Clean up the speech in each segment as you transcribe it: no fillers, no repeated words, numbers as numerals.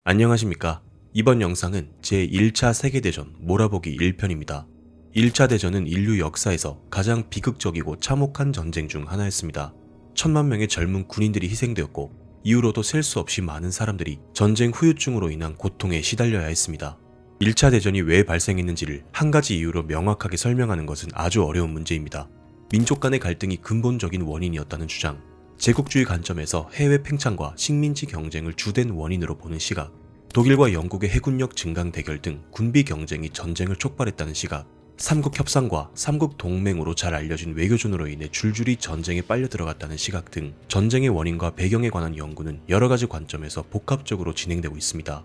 안녕하십니까. 이번 영상은 제1차 세계대전 몰아보기 1편입니다. 1차 대전은 인류 역사에서 가장 비극적이고 참혹한 전쟁 중 하나였습니다. 1000만 명의 젊은 군인들이 희생되었고 이후로도 셀 수 없이 많은 사람들이 전쟁 후유증으로 인한 고통에 시달려야 했습니다. 1차 대전이 왜 발생했는지를 한 가지 이유로 명확하게 설명하는 것은 아주 어려운 문제입니다. 민족 간의 갈등이 근본적인 원인이었다는 주장, 제국주의 관점에서 해외 팽창과 식민지 경쟁을 주된 원인으로 보는 시각, 독일과 영국의 해군력 증강 대결 등 군비 경쟁이 전쟁을 촉발했다는 시각, 삼국 협상과 삼국 동맹으로 잘 알려진 외교전으로 인해 줄줄이 전쟁에 빨려 들어갔다는 시각 등 전쟁의 원인과 배경에 관한 연구는 여러 가지 관점에서 복합적으로 진행되고 있습니다.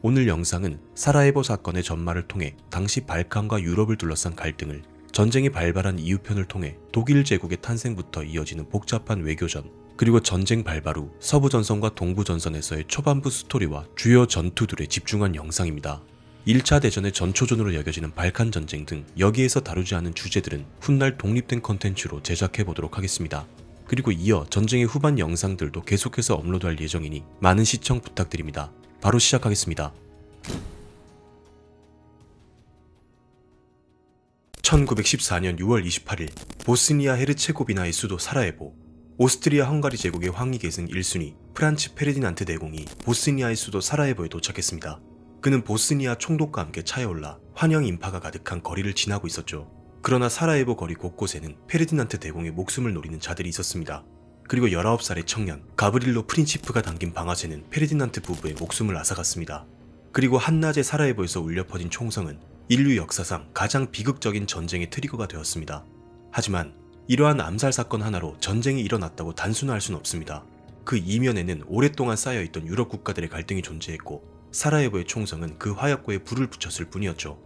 오늘 영상은 사라예보 사건의 전말을 통해 당시 발칸과 유럽을 둘러싼 갈등을, 전쟁이 발발한 이유편을 통해 독일 제국의 탄생부터 이어지는 복잡한 외교전, 그리고 전쟁 발발 후 서부전선과 동부전선에서의 초반부 스토리와 주요 전투들에 집중한 영상입니다. 1차 대전의 전초전으로 여겨지는 발칸 전쟁 등 여기에서 다루지 않은 주제들은 훗날 독립된 컨텐츠로 제작해보도록 하겠습니다. 그리고 이어 전쟁의 후반 영상들도 계속해서 업로드할 예정이니 많은 시청 부탁드립니다. 바로 시작하겠습니다. 1914년 6월 28일 보스니아 헤르체고비나의 수도 사라예보, 오스트리아 헝가리 제국의 황위 계승 1순위 프란츠 페르디난트 대공이 보스니아의 수도 사라예보에 도착했습니다. 그는 보스니아 총독과 함께 차에 올라 환영 인파가 가득한 거리를 지나고 있었죠. 그러나 사라예보 거리 곳곳에는 페르디난트 대공의 목숨을 노리는 자들이 있었습니다. 그리고 19살의 청년 가브릴로 프린치프가 당긴 방아쇠는 페르디난트 부부의 목숨을 앗아갔습니다. 그리고 한낮에 사라예보에서 울려 퍼진 총성은 인류 역사상 가장 비극적인 전쟁의 트리거가 되었습니다. 하지만 이러한 암살 사건 하나로 전쟁이 일어났다고 단순화할 수는 없습니다. 그 이면에는 오랫동안 쌓여있던 유럽 국가들의 갈등이 존재했고 사라예보의 총성은 그 화약고에 불을 붙였을 뿐이었죠.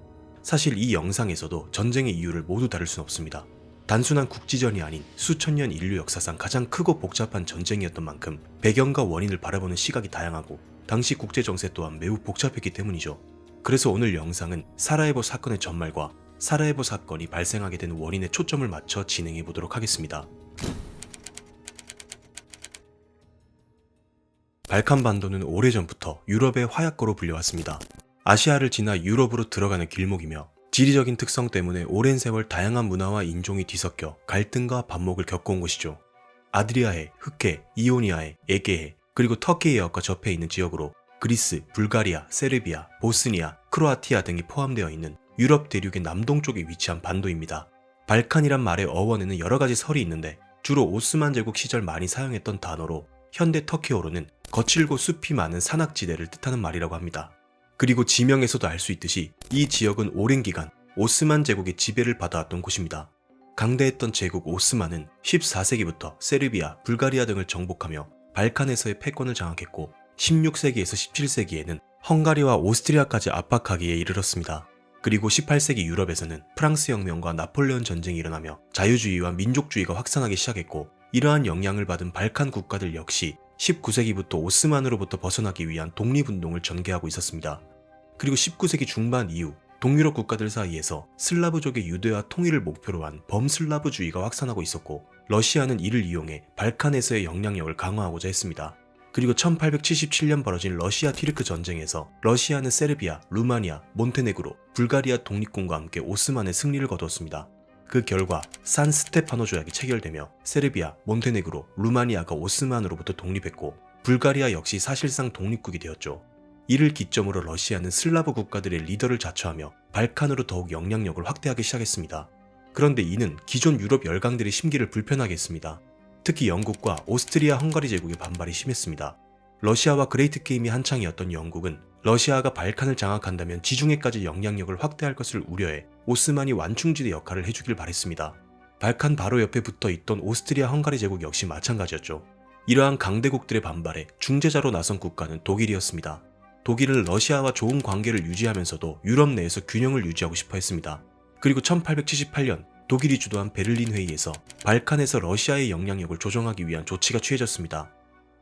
사실 이 영상에서도 전쟁의 이유를 모두 다룰 수는 없습니다. 단순한 국지전이 아닌 수천 년 인류 역사상 가장 크고 복잡한 전쟁이었던 만큼 배경과 원인을 바라보는 시각이 다양하고 당시 국제정세 또한 매우 복잡했기 때문이죠. 그래서 오늘 영상은 사라예보 사건의 전말과 사라예보 사건이 발생하게 된 원인에 초점을 맞춰 진행해 보도록 하겠습니다. 발칸 반도는 오래전부터 유럽의 화약고로 불려왔습니다. 아시아를 지나 유럽으로 들어가는 길목이며 지리적인 특성 때문에 오랜 세월 다양한 문화와 인종이 뒤섞여 갈등과 반목을 겪어온 곳이죠. 아드리아해, 흑해, 이오니아해, 에게해, 그리고 터키해역과 접해 있는 지역으로 그리스, 불가리아, 세르비아, 보스니아, 크로아티아 등이 포함되어 있는 유럽 대륙의 남동쪽에 위치한 반도입니다. 발칸이란 말의 어원에는 여러 가지 설이 있는데 주로 오스만 제국 시절 많이 사용했던 단어로 현대 터키어로는 거칠고 숲이 많은 산악지대를 뜻하는 말이라고 합니다. 그리고 지명에서도 알 수 있듯이 이 지역은 오랜 기간 오스만 제국의 지배를 받아왔던 곳입니다. 강대했던 제국 오스만은 14세기부터 세르비아, 불가리아 등을 정복하며 발칸에서의 패권을 장악했고 16세기에서 17세기에는 헝가리와 오스트리아까지 압박하기에 이르렀습니다. 그리고 18세기 유럽에서는 프랑스 혁명과 나폴레온 전쟁이 일어나며 자유주의와 민족주의가 확산하기 시작했고 이러한 영향을 받은 발칸 국가들 역시 19세기부터 오스만으로부터 벗어나기 위한 독립운동을 전개하고 있었습니다. 그리고 19세기 중반 이후 동유럽 국가들 사이에서 슬라브족의 유대화 통일을 목표로 한 범슬라브주의가 확산하고 있었고 러시아는 이를 이용해 발칸에서의 영향력을 강화하고자 했습니다. 그리고 1877년 벌어진 러시아 튀르크 전쟁에서 러시아는 세르비아, 루마니아, 몬테네그로, 불가리아 독립군과 함께 오스만의 승리를 거두었습니다. 그 결과 산 스테파노 조약이 체결되며 세르비아, 몬테네그로, 루마니아가 오스만으로부터 독립했고 불가리아 역시 사실상 독립국이 되었죠. 이를 기점으로 러시아는 슬라브 국가들의 리더를 자처하며 발칸으로 더욱 영향력을 확대하기 시작했습니다. 그런데 이는 기존 유럽 열강들의 심기를 불편하게 했습니다. 특히 영국과 오스트리아 헝가리 제국의 반발이 심했습니다. 러시아와 그레이트 게임이 한창이었던 영국은 러시아가 발칸을 장악한다면 지중해까지 영향력을 확대할 것을 우려해 오스만이 완충지대 역할을 해주길 바랬습니다. 발칸 바로 옆에 붙어 있던 오스트리아 헝가리 제국 역시 마찬가지였죠. 이러한 강대국들의 반발에 중재자로 나선 국가는 독일이었습니다. 독일은 러시아와 좋은 관계를 유지하면서도 유럽 내에서 균형을 유지하고 싶어 했습니다. 그리고 1878년 독일이 주도한 베를린 회의에서 발칸에서 러시아의 영향력을 조정하기 위한 조치가 취해졌습니다.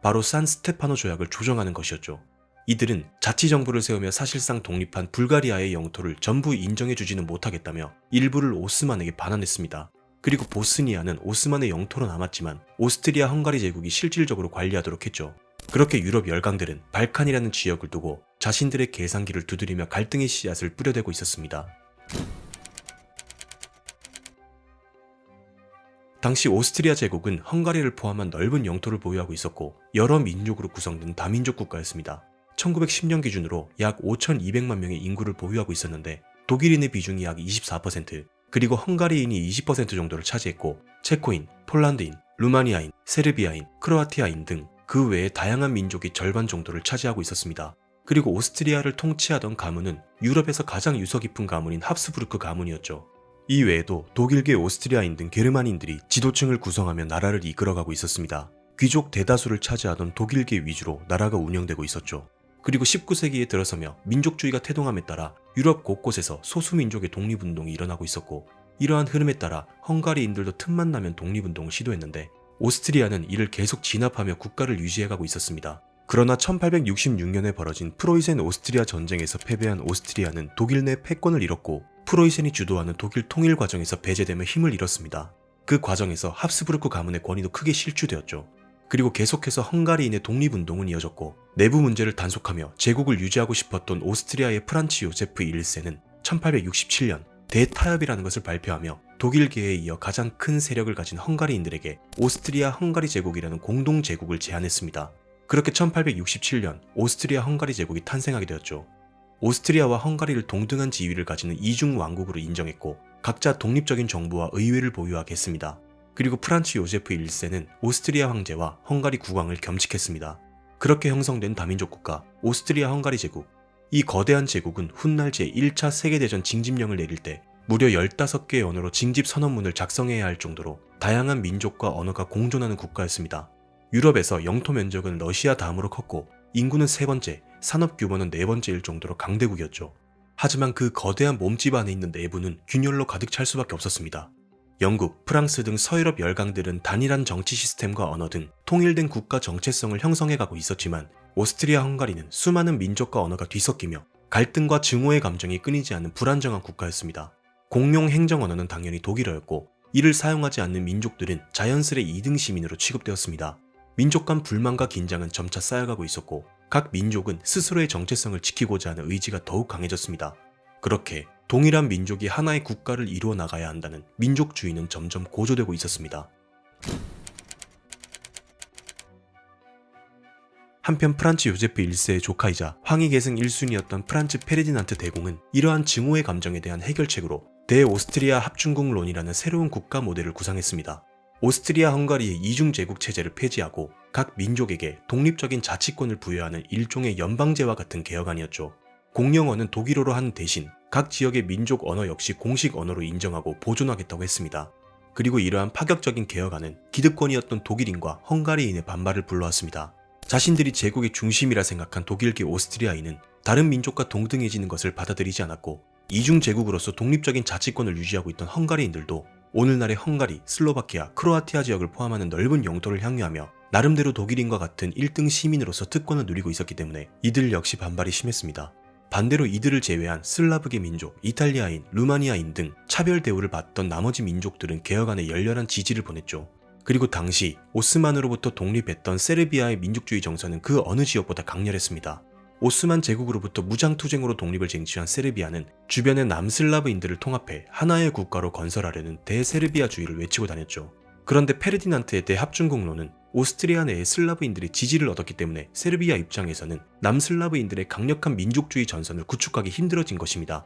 바로 산 스테파노 조약을 조정하는 것이었죠. 이들은 자치정부를 세우며 사실상 독립한 불가리아의 영토를 전부 인정해주지는 못하겠다며 일부를 오스만에게 반환했습니다. 그리고 보스니아는 오스만의 영토로 남았지만 오스트리아 헝가리 제국이 실질적으로 관리하도록 했죠. 그렇게 유럽 열강들은 발칸이라는 지역을 두고 자신들의 계산기를 두드리며 갈등의 씨앗을 뿌려대고 있었습니다. 당시 오스트리아 제국은 헝가리를 포함한 넓은 영토를 보유하고 있었고 여러 민족으로 구성된 다민족 국가였습니다. 1910년 기준으로 약 5,200만 명의 인구를 보유하고 있었는데 독일인의 비중이 약 24%, 그리고 헝가리인이 20% 정도를 차지했고 체코인, 폴란드인, 루마니아인, 세르비아인, 크로아티아인 등 그 외에 다양한 민족이 절반 정도를 차지하고 있었습니다. 그리고 오스트리아를 통치하던 가문은 유럽에서 가장 유서 깊은 가문인 합스부르크 가문이었죠. 이 외에도 독일계 오스트리아인 등 게르만인들이 지도층을 구성하며 나라를 이끌어가고 있었습니다. 귀족 대다수를 차지하던 독일계 위주로 나라가 운영되고 있었죠. 그리고 19세기에 들어서며 민족주의가 태동함에 따라 유럽 곳곳에서 소수민족의 독립운동이 일어나고 있었고, 이러한 흐름에 따라 헝가리인들도 틈만 나면 독립운동을 시도했는데 오스트리아는 이를 계속 진압하며 국가를 유지해가고 있었습니다. 그러나 1866년에 벌어진 프로이센 오스트리아 전쟁에서 패배한 오스트리아는 독일 내 패권을 잃었고 프로이센이 주도하는 독일 통일 과정에서 배제되며 힘을 잃었습니다. 그 과정에서 합스부르크 가문의 권위도 크게 실추되었죠. 그리고 계속해서 헝가리인의 독립운동은 이어졌고 내부 문제를 단속하며 제국을 유지하고 싶었던 오스트리아의 프란츠 요제프 1세는 1867년 대타협이라는 것을 발표하며 독일계에 이어 가장 큰 세력을 가진 헝가리인들에게 오스트리아 헝가리 제국이라는 공동 제국을 제안했습니다. 그렇게 1867년 오스트리아 헝가리 제국이 탄생하게 되었죠. 오스트리아와 헝가리를 동등한 지위를 가지는 이중 왕국으로 인정했고 각자 독립적인 정부와 의회를 보유하게 했습니다. 그리고 프란츠 요제프 1세는 오스트리아 황제와 헝가리 국왕을 겸직했습니다. 그렇게 형성된 다민족 국가 오스트리아 헝가리 제국. 이 거대한 제국은 훗날 제1차 세계대전 징집령을 내릴 때 무려 15개의 언어로 징집 선언문을 작성해야 할 정도로 다양한 민족과 언어가 공존하는 국가였습니다. 유럽에서 영토 면적은 러시아 다음으로 컸고 인구는 세 번째, 산업 규모는 네 번째일 정도로 강대국이었죠. 하지만 그 거대한 몸집 안에 있는 내부는 균열로 가득 찰 수밖에 없었습니다. 영국, 프랑스 등 서유럽 열강들은 단일한 정치 시스템과 언어 등 통일된 국가 정체성을 형성해가고 있었지만 오스트리아 헝가리는 수많은 민족과 언어가 뒤섞이며 갈등과 증오의 감정이 끊이지 않는 불안정한 국가였습니다. 공용 행정 언어는 당연히 독일어였고 이를 사용하지 않는 민족들은 자연스레 2등 시민으로 취급되었습니다. 민족 간 불만과 긴장은 점차 쌓여가고 있었고 각 민족은 스스로의 정체성을 지키고자 하는 의지가 더욱 강해졌습니다. 그렇게 동일한 민족이 하나의 국가를 이루어 나가야 한다는 민족주의는 점점 고조되고 있었습니다. 한편 프란츠 요제프 1세의 조카이자 황희 계승 1순위였던 프란츠 페르디난트 대공은 이러한 증오의 감정에 대한 해결책으로 대오스트리아 합중국론이라는 새로운 국가 모델을 구상했습니다. 오스트리아 헝가리의 이중제국 체제를 폐지하고 각 민족에게 독립적인 자치권을 부여하는 일종의 연방제와 같은 개혁안이었죠. 공용어는 독일어로 하는 대신 각 지역의 민족 언어 역시 공식 언어로 인정하고 보존하겠다고 했습니다. 그리고 이러한 파격적인 개혁안은 기득권이었던 독일인과 헝가리인의 반발을 불러왔습니다. 자신들이 제국의 중심이라 생각한 독일계 오스트리아인은 다른 민족과 동등해지는 것을 받아들이지 않았고 이중제국으로서 독립적인 자치권을 유지하고 있던 헝가리인들도 오늘날의 헝가리, 슬로바키아, 크로아티아 지역을 포함하는 넓은 영토를 향유하며 나름대로 독일인과 같은 1등 시민으로서 특권을 누리고 있었기 때문에 이들 역시 반발이 심했습니다. 반대로 이들을 제외한 슬라브계 민족, 이탈리아인, 루마니아인 등 차별 대우를 받던 나머지 민족들은 개혁안에 열렬한 지지를 보냈죠. 그리고 당시 오스만으로부터 독립했던 세르비아의 민족주의 정서는 그 어느 지역보다 강렬했습니다. 오스만 제국으로부터 무장투쟁으로 독립을 쟁취한 세르비아는 주변의 남슬라브인들을 통합해 하나의 국가로 건설하려는 대세르비아주의를 외치고 다녔죠. 그런데 페르디난트의 대합중국론은 오스트리아 내의 슬라브인들의 지지를 얻었기 때문에 세르비아 입장에서는 남슬라브인들의 강력한 민족주의 전선을 구축하기 힘들어진 것입니다.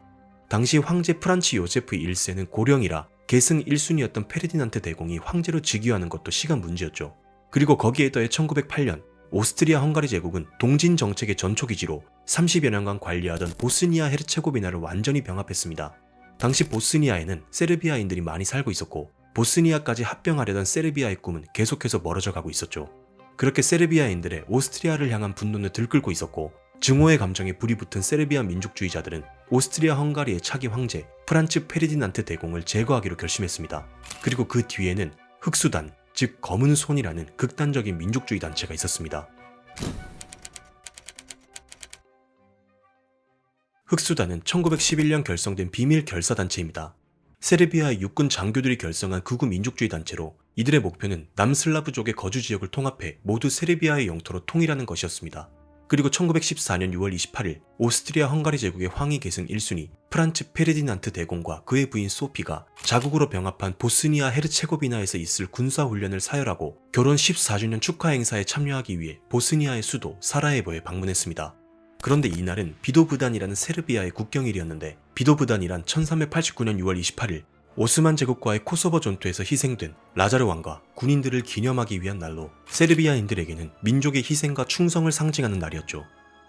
당시 황제 프란츠 요제프 1세는 고령이라 계승 1순위였던 페르디난트 대공이 황제로 즉위하는 것도 시간 문제였죠. 그리고 거기에 더해 1908년 오스트리아 헝가리 제국은 동진 정책의 전초기지로 30여 년간 관리하던 보스니아 헤르체고비나를 완전히 병합했습니다. 당시 보스니아에는 세르비아인들이 많이 살고 있었고 보스니아까지 합병하려던 세르비아의 꿈은 계속해서 멀어져 가고 있었죠. 그렇게 세르비아인들의 오스트리아를 향한 분노는 들끓고 있었고 증오의 감정에 불이 붙은 세르비아 민족주의자들은 오스트리아 헝가리의 차기 황제 프란츠 페르디난트 대공을 제거하기로 결심했습니다. 그리고 그 뒤에는 흑수단, 즉 검은 손이라는 극단적인 민족주의 단체가 있었습니다. 흑수단은 1911년 결성된 비밀 결사단체입니다. 세르비아의 육군 장교들이 결성한 극우 민족주의 단체로 이들의 목표는 남슬라브족의 거주 지역을 통합해 모두 세르비아의 영토로 통일하는 것이었습니다. 그리고 1914년 6월 28일 오스트리아 헝가리 제국의 황위 계승 1순위 프란츠 페르디난트 대공과 그의 부인 소피가 자국으로 병합한 보스니아 헤르체고비나에서 있을 군사훈련을 사열하고 결혼 14주년 축하 행사에 참여하기 위해 보스니아의 수도 사라예보에 방문했습니다. 그런데 이날은 비도브단이라는 세르비아의 국경일이었는데, 비도브단이란 1389년 6월 28일 오스만 제국과의 코소보 전투에서 희생된 라자르 왕과 군인들을 기념하기 위한 날로 세르비아인들에게는 민족의 희생과 충성을 상징하는 날이었죠.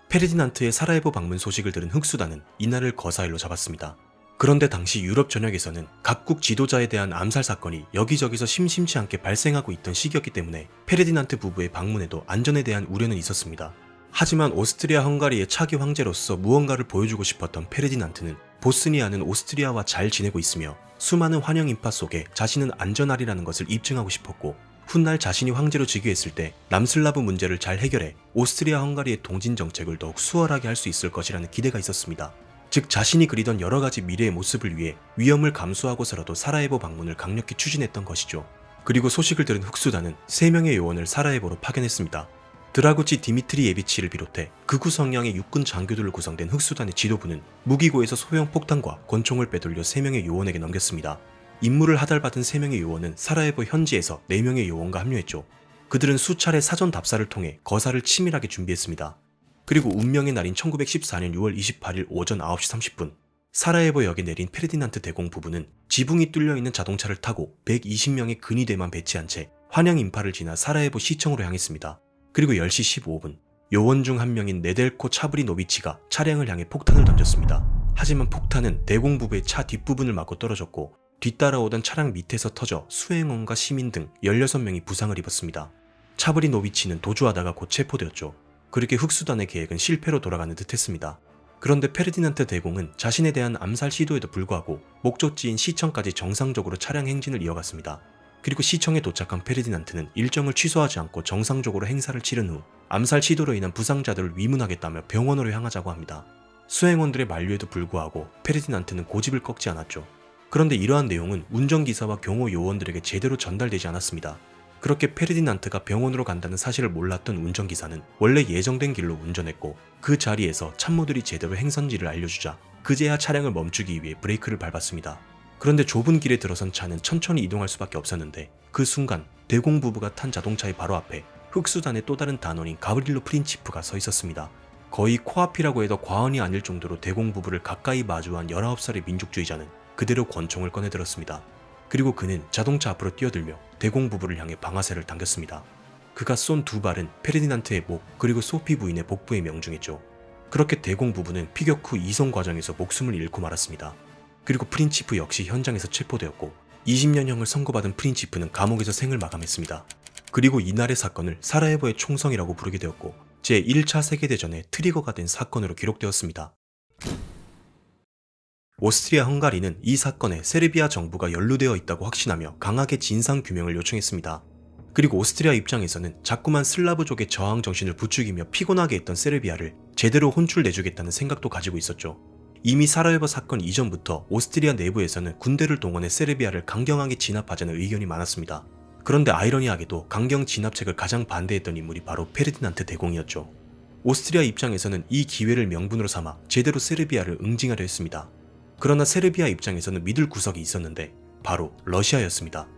페르디난트의 사라예보 방문 소식을 들은 흑수단은 이날을 거사일로 잡았습니다. 그런데 당시 유럽 전역에서는 각국 지도자에 대한 암살 사건이 여기저기서 심심치 않게 발생하고 있던 시기였기 때문에 페르디난트 부부의 방문에도 안전에 대한 우려는 있었습니다. 하지만 오스트리아 헝가리의 차기 황제로서 무언가를 보여주고 싶었던 페르디난트는 보스니아는 오스트리아와 잘 지내고 있으며 수많은 환영 인파 속에 자신은 안전하리라는 것을 입증하고 싶었고, 훗날 자신이 황제로 즉위했을 때 남슬라브 문제를 잘 해결해 오스트리아 헝가리의 동진 정책을 더욱 수월하게 할 수 있을 것이라는 기대가 있었습니다. 즉 자신이 그리던 여러 가지 미래의 모습을 위해 위험을 감수하고서라도 사라예보 방문을 강력히 추진했던 것이죠. 그리고 소식을 들은 흑수단은 3명의 요원을 사라예보로 파견했습니다. 드라구치 디미트리예비치를 비롯해 극우 성향의 육군 장교들로 구성된 흑수단의 지도부는 무기고에서 소형 폭탄과 권총을 빼돌려 3명의 요원에게 넘겼습니다. 임무를 하달받은 3명의 요원은 사라예보 현지에서 4명의 요원과 합류했죠. 그들은 수차례 사전 답사를 통해 거사를 치밀하게 준비했습니다. 그리고 운명의 날인 1914년 6월 28일 오전 9시 30분 사라예보역에 내린 페르디난트 대공 부부는 지붕이 뚫려있는 자동차를 타고 120명의 근위대만 배치한 채 환영 인파를 지나 사라예보 시청으로 향했습니다. 그리고 10시 15분 요원 중 한 명인 네델코 차브리노비치가 차량을 향해 폭탄을 던졌습니다. 하지만 폭탄은 대공 부부의 차 뒷부분을 맞고 떨어졌고 뒤따라오던 차량 밑에서 터져 수행원과 시민 등 16명이 부상을 입었습니다. 차브리노비치는 도주하다가 곧 체포되었죠. 그렇게 흑수단의 계획은 실패로 돌아가는 듯 했습니다. 그런데 페르디난트 대공은 자신에 대한 암살 시도에도 불구하고 목적지인 시청까지 정상적으로 차량 행진을 이어갔습니다. 그리고 시청에 도착한 페르디난트는 일정을 취소하지 않고 정상적으로 행사를 치른 후 암살 시도로 인한 부상자들을 위문하겠다며 병원으로 향하자고 합니다. 수행원들의 만류에도 불구하고 페르디난트는 고집을 꺾지 않았죠. 그런데 이러한 내용은 운전기사와 경호 요원들에게 제대로 전달되지 않았습니다. 그렇게 페르디난트가 병원으로 간다는 사실을 몰랐던 운전기사는 원래 예정된 길로 운전했고, 그 자리에서 참모들이 제대로 행선지를 알려주자 그제야 차량을 멈추기 위해 브레이크를 밟았습니다. 그런데 좁은 길에 들어선 차는 천천히 이동할 수밖에 없었는데, 그 순간 대공 부부가 탄 자동차의 바로 앞에 흑수단의 또 다른 단원인 가브릴로 프린치프가 서 있었습니다. 거의 코앞이라고 해도 과언이 아닐 정도로 대공 부부를 가까이 마주한 19살의 민족주의자는 그대로 권총을 꺼내 들었습니다. 그리고 그는 자동차 앞으로 뛰어들며 대공 부부를 향해 방아쇠를 당겼습니다. 그가 쏜 2발은 페르디난트의 목 그리고 소피 부인의 복부에 명중했죠. 그렇게 대공 부부는 피격 후 이송 과정에서 목숨을 잃고 말았습니다. 그리고 프린치프 역시 현장에서 체포되었고 20년형을 선고받은 프린치프는 감옥에서 생을 마감했습니다. 그리고 이날의 사건을 사라예보의 총성이라고 부르게 되었고 제1차 세계대전의 트리거가 된 사건으로 기록되었습니다. 오스트리아 헝가리는 이 사건에 세르비아 정부가 연루되어 있다고 확신하며 강하게 진상규명을 요청했습니다. 그리고 오스트리아 입장에서는 자꾸만 슬라브족의 저항 정신을 부추기며 피곤하게 했던 세르비아를 제대로 혼쭐내주겠다는 생각도 가지고 있었죠. 이미 사라예보 사건 이전부터 오스트리아 내부에서는 군대를 동원해 세르비아를 강경하게 진압하자는 의견이 많았습니다. 그런데 아이러니하게도 강경 진압책을 가장 반대했던 인물이 바로 페르디난트 대공이었죠. 오스트리아 입장에서는 이 기회를 명분으로 삼아 제대로 세르비아를 응징하려 했습니다. 그러나 세르비아 입장에서는 믿을 구석이 있었는데 바로 러시아였습니다.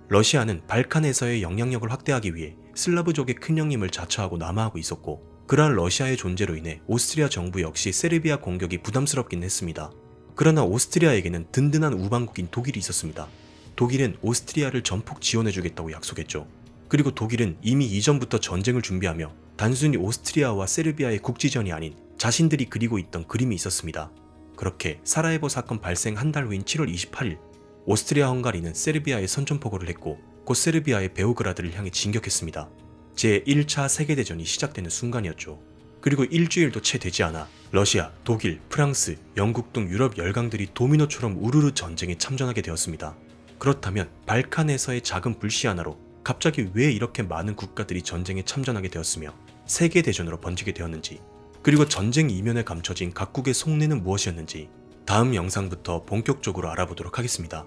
러시아는 발칸에서의 영향력을 확대하기 위해 슬라브족의 큰형님을 자처하고 남하하고 있었고, 그러한 러시아의 존재로 인해 오스트리아 정부 역시 세르비아 공격이 부담스럽긴 했습니다. 그러나 오스트리아에게는 든든한 우방국인 독일이 있었습니다. 독일은 오스트리아를 전폭 지원해주겠다고 약속했죠. 그리고 독일은 이미 이전부터 전쟁을 준비하며 단순히 오스트리아와 세르비아의 국지전이 아닌 자신들이 그리고 있던 그림이 있었습니다. 그렇게 사라예보 사건 발생 한 달 후인 7월 28일 오스트리아 헝가리는 세르비아에 선전포고를 했고 곧 세르비아의 베오그라드를 향해 진격했습니다. 제1차 세계대전이 시작되는 순간이었죠. 그리고 일주일도 채 되지 않아 러시아, 독일, 프랑스, 영국 등 유럽 열강들이 도미노처럼 우르르 전쟁에 참전하게 되었습니다. 그렇다면 발칸에서의 작은 불씨 하나로 갑자기 왜 이렇게 많은 국가들이 전쟁에 참전하게 되었으며 세계대전으로 번지게 되었는지, 그리고 전쟁 이면에 감춰진 각국의 속내는 무엇이었는지 다음 영상부터 본격적으로 알아보도록 하겠습니다.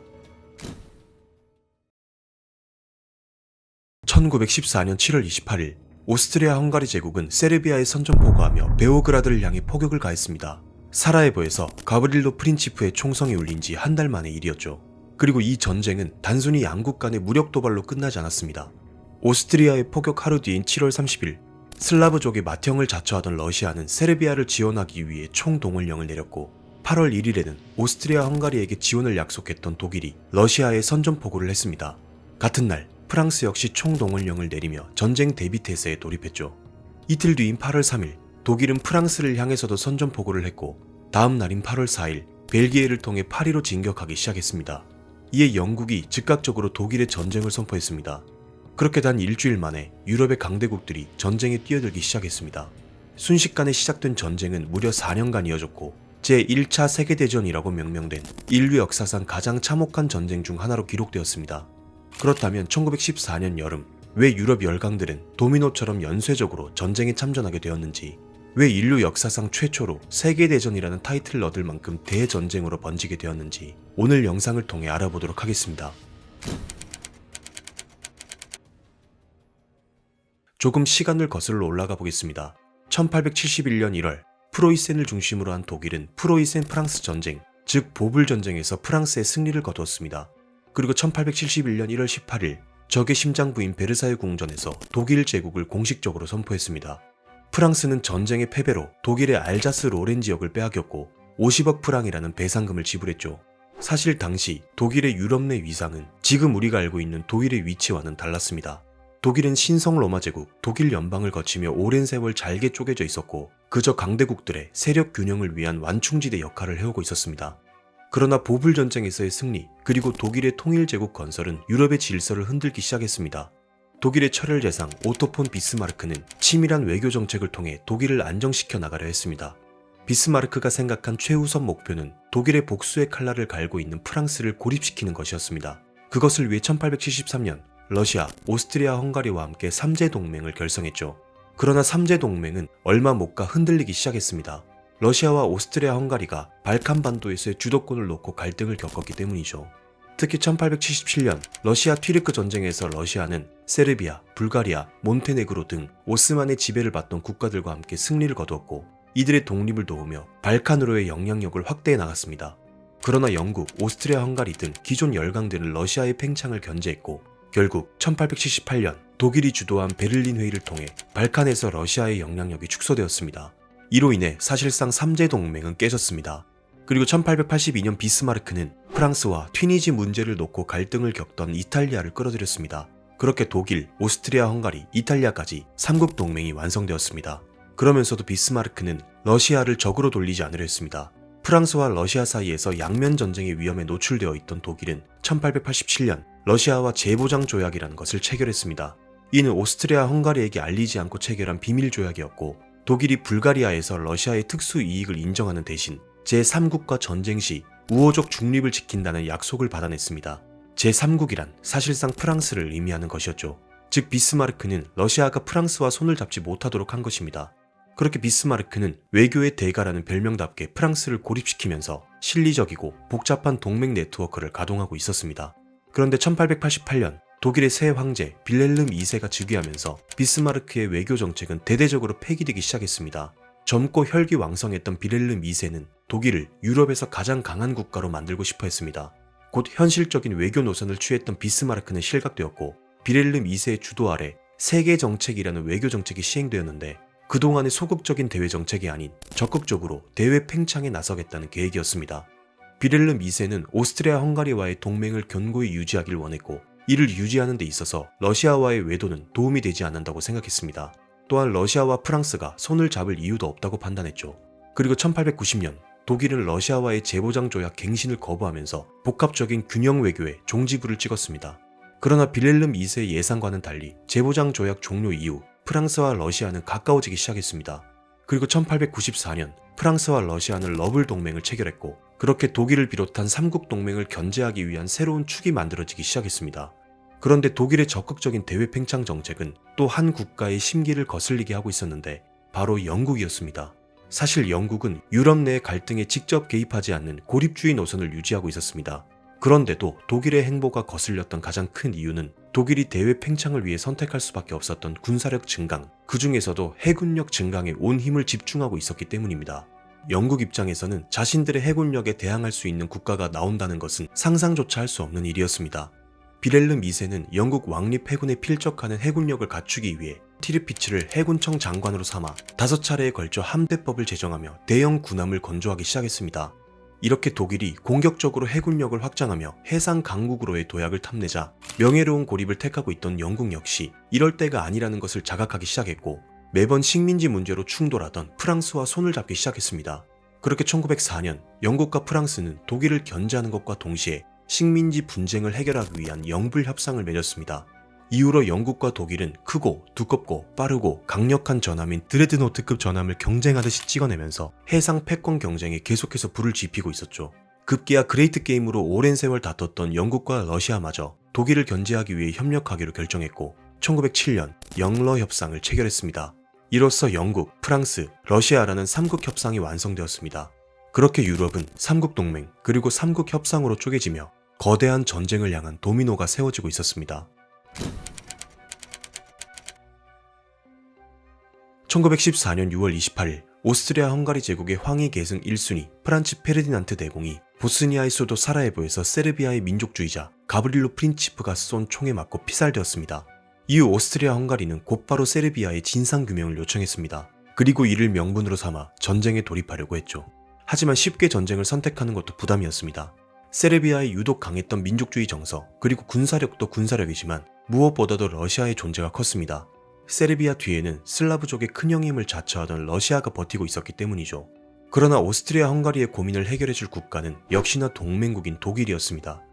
1914년 7월 28일 오스트리아 헝가리 제국은 세르비아에 선전포고하며 베오그라드를 향해 포격을 가했습니다. 사라예보에서 가브릴로 프린치프의 총성이 울린 지 한 달 만의 일이었죠. 그리고 이 전쟁은 단순히 양국 간의 무력 도발로 끝나지 않았습니다. 오스트리아의 포격 하루 뒤인 7월 30일, 슬라브족의 맏형을 자처하던 러시아는 세르비아를 지원하기 위해 총동원령을 내렸고, 8월 1일에는 오스트리아 헝가리에게 지원을 약속했던 독일이 러시아에 선전포고를 했습니다. 같은 날 프랑스 역시 총동원령을 내리며 전쟁 대비 태세에 돌입했죠. 이틀 뒤인 8월 3일, 독일은 프랑스를 향해서도 선전포고를 했고, 다음 날인 8월 4일 벨기에를 통해 파리로 진격하기 시작했습니다. 이에 영국이 즉각적으로 독일의 전쟁을 선포했습니다. 그렇게 단 일주일 만에 유럽의 강대국들이 전쟁에 뛰어들기 시작했습니다. 순식간에 시작된 전쟁은 무려 4년간 이어졌고 제1차 세계대전이라고 명명된 인류 역사상 가장 참혹한 전쟁 중 하나로 기록되었습니다. 그렇다면 1914년 여름, 왜 유럽 열강들은 도미노처럼 연쇄적으로 전쟁에 참전하게 되었는지, 왜 인류 역사상 최초로 세계대전이라는 타이틀을 얻을 만큼 대전쟁으로 번지게 되었는지 오늘 영상을 통해 알아보도록 하겠습니다. 조금 시간을 거슬러 올라가 보겠습니다. 1871년 1월, 프로이센을 중심으로 한 독일은 프로이센 프랑스 전쟁, 즉 보불 전쟁에서 프랑스의 승리를 거두었습니다. 그리고 1871년 1월 18일, 적의 심장부인 베르사유 궁전에서 독일 제국을 공식적으로 선포했습니다. 프랑스는 전쟁의 패배로 독일의 알자스 로렌 지역을 빼앗겼고 50억 프랑이라는 배상금을 지불했죠. 사실 당시 독일의 유럽 내 위상은 지금 우리가 알고 있는 독일의 위치와는 달랐습니다. 독일은 신성 로마 제국, 독일 연방을 거치며 오랜 세월 잘게 쪼개져 있었고 그저 강대국들의 세력 균형을 위한 완충지대 역할을 해오고 있었습니다. 그러나 보불 전쟁에서의 승리, 그리고 독일의 통일제국 건설은 유럽의 질서를 흔들기 시작했습니다. 독일의 철혈재상 오토 폰 비스마르크는 치밀한 외교 정책을 통해 독일을 안정시켜 나가려 했습니다. 비스마르크가 생각한 최우선 목표는 독일의 복수의 칼날을 갈고 있는 프랑스를 고립시키는 것이었습니다. 그것을 위해 1873년 러시아, 오스트리아, 헝가리와 함께 3제 동맹을 결성했죠. 그러나 3제 동맹은 얼마 못 가 흔들리기 시작했습니다. 러시아와 오스트리아, 헝가리가 발칸 반도에서의 주도권을 놓고 갈등을 겪었기 때문이죠. 특히 1877년 러시아 튀르크 전쟁에서 러시아는 세르비아, 불가리아, 몬테네그로 등 오스만의 지배를 받던 국가들과 함께 승리를 거두었고 이들의 독립을 도우며 발칸으로의 영향력을 확대해 나갔습니다. 그러나 영국, 오스트리아, 헝가리 등 기존 열강들은 러시아의 팽창을 견제했고 결국 1878년 독일이 주도한 베를린 회의를 통해 발칸에서 러시아의 영향력이 축소되었습니다. 이로 인해 사실상 3제 동맹은 깨졌습니다. 그리고 1882년 비스마르크는 프랑스와 튀니지 문제를 놓고 갈등을 겪던 이탈리아를 끌어들였습니다. 그렇게 독일, 오스트리아, 헝가리, 이탈리아까지 3국 동맹이 완성되었습니다. 그러면서도 비스마르크는 러시아를 적으로 돌리지 않으려 했습니다. 프랑스와 러시아 사이에서 양면 전쟁의 위험에 노출되어 있던 독일은 1887년 러시아와 재보장 조약이라는 것을 체결했습니다. 이는 오스트리아, 헝가리에게 알리지 않고 체결한 비밀 조약이었고 독일이 불가리아에서 러시아의 특수 이익을 인정하는 대신 제3국과 전쟁 시 우호적 중립을 지킨다는 약속을 받아냈습니다. 제3국이란 사실상 프랑스를 의미하는 것이었죠. 즉 비스마르크는 러시아가 프랑스와 손을 잡지 못하도록 한 것입니다. 그렇게 비스마르크는 외교의 대가라는 별명답게 프랑스를 고립시키면서 실리적이고 복잡한 동맹 네트워크를 가동하고 있었습니다. 그런데 1888년 독일의 새 황제 빌헬름 2세가 즉위하면서 비스마르크의 외교 정책은 대대적으로 폐기되기 시작했습니다. 젊고 혈기왕성했던 빌헬름 2세는 독일을 유럽에서 가장 강한 국가로 만들고 싶어 했습니다. 곧 현실적인 외교 노선을 취했던 비스마르크는 실각되었고 빌헬름 2세의 주도 아래 세계 정책이라는 외교 정책이 시행되었는데 그동안의 소극적인 대외 정책이 아닌 적극적으로 대외 팽창에 나서겠다는 계획이었습니다. 빌헬름 2세는 오스트리아 헝가리와의 동맹을 견고히 유지하길 원했고 이를 유지하는 데 있어서 러시아와의 외도는 도움이 되지 않는다고 생각했습니다. 또한 러시아와 프랑스가 손을 잡을 이유도 없다고 판단했죠. 그리고 1890년 독일은 러시아와의 재보장 조약 갱신을 거부하면서 복합적인 균형 외교에 종지부를 찍었습니다. 그러나 빌헬름 2세의 예상과는 달리 재보장 조약 종료 이후 프랑스와 러시아는 가까워지기 시작했습니다. 그리고 1894년 프랑스와 러시아는 러블 동맹을 체결했고 그렇게 독일을 비롯한 3국 동맹을 견제하기 위한 새로운 축이 만들어지기 시작했습니다. 그런데 독일의 적극적인 대외 팽창 정책은 또 한 국가의 심기를 거슬리게 하고 있었는데 바로 영국이었습니다. 사실 영국은 유럽 내 갈등에 직접 개입하지 않는 고립주의 노선을 유지하고 있었습니다. 그런데도 독일의 행보가 거슬렸던 가장 큰 이유는 독일이 대외 팽창을 위해 선택할 수밖에 없었던 군사력 증강, 그 중에서도 해군력 증강에 온 힘을 집중하고 있었기 때문입니다. 영국 입장에서는 자신들의 해군력에 대항할 수 있는 국가가 나온다는 것은 상상조차 할 수 없는 일이었습니다. 비렐름 2세는 영국 왕립 해군에 필적하는 해군력을 갖추기 위해 티르피츠를 해군청 장관으로 삼아 5차례에 걸쳐 함대법을 제정하며 대형 군함을 건조하기 시작했습니다. 이렇게 독일이 공격적으로 해군력을 확장하며 해상 강국으로의 도약을 탐내자 명예로운 고립을 택하고 있던 영국 역시 이럴 때가 아니라는 것을 자각하기 시작했고, 매번 식민지 문제로 충돌하던 프랑스와 손을 잡기 시작했습니다. 그렇게 1904년 영국과 프랑스는 독일을 견제하는 것과 동시에 식민지 분쟁을 해결하기 위한 영불 협상을 맺었습니다. 이후로 영국과 독일은 크고 두껍고 빠르고 강력한 전함인 드레드노트급 전함을 경쟁하듯이 찍어내면서 해상 패권 경쟁에 계속해서 불을 지피고 있었죠. 급기야 그레이트 게임으로 오랜 세월 다퉜던 영국과 러시아마저 독일을 견제하기 위해 협력하기로 결정했고 1907년 영러 협상을 체결했습니다. 이로써 영국, 프랑스, 러시아라는 3국 협상이 완성되었습니다. 그렇게 유럽은 3국 동맹 그리고 3국 협상으로 쪼개지며 거대한 전쟁을 향한 도미노가 세워지고 있었습니다. 1914년 6월 28일 오스트리아 헝가리 제국의 황위 계승 1순위 프란츠 페르디난트 대공이 보스니아의 수도 사라예보에서 세르비아의 민족주의자 가브릴로 프린치프가 쏜 총에 맞고 피살되었습니다. 이후 오스트리아 헝가리는 곧바로 세르비아의 진상규명을 요청했습니다. 그리고 이를 명분으로 삼아 전쟁에 돌입하려고 했죠. 하지만 쉽게 전쟁을 선택하는 것도 부담이었습니다. 세르비아의 유독 강했던 민족주의 정서, 그리고 군사력도 군사력이지만 무엇보다도 러시아의 존재가 컸습니다. 세르비아 뒤에는 슬라브족의 큰 형임을 자처하던 러시아가 버티고 있었기 때문이죠. 그러나 오스트리아 헝가리의 고민을 해결해줄 국가는 역시나 동맹국인 독일이었습니다.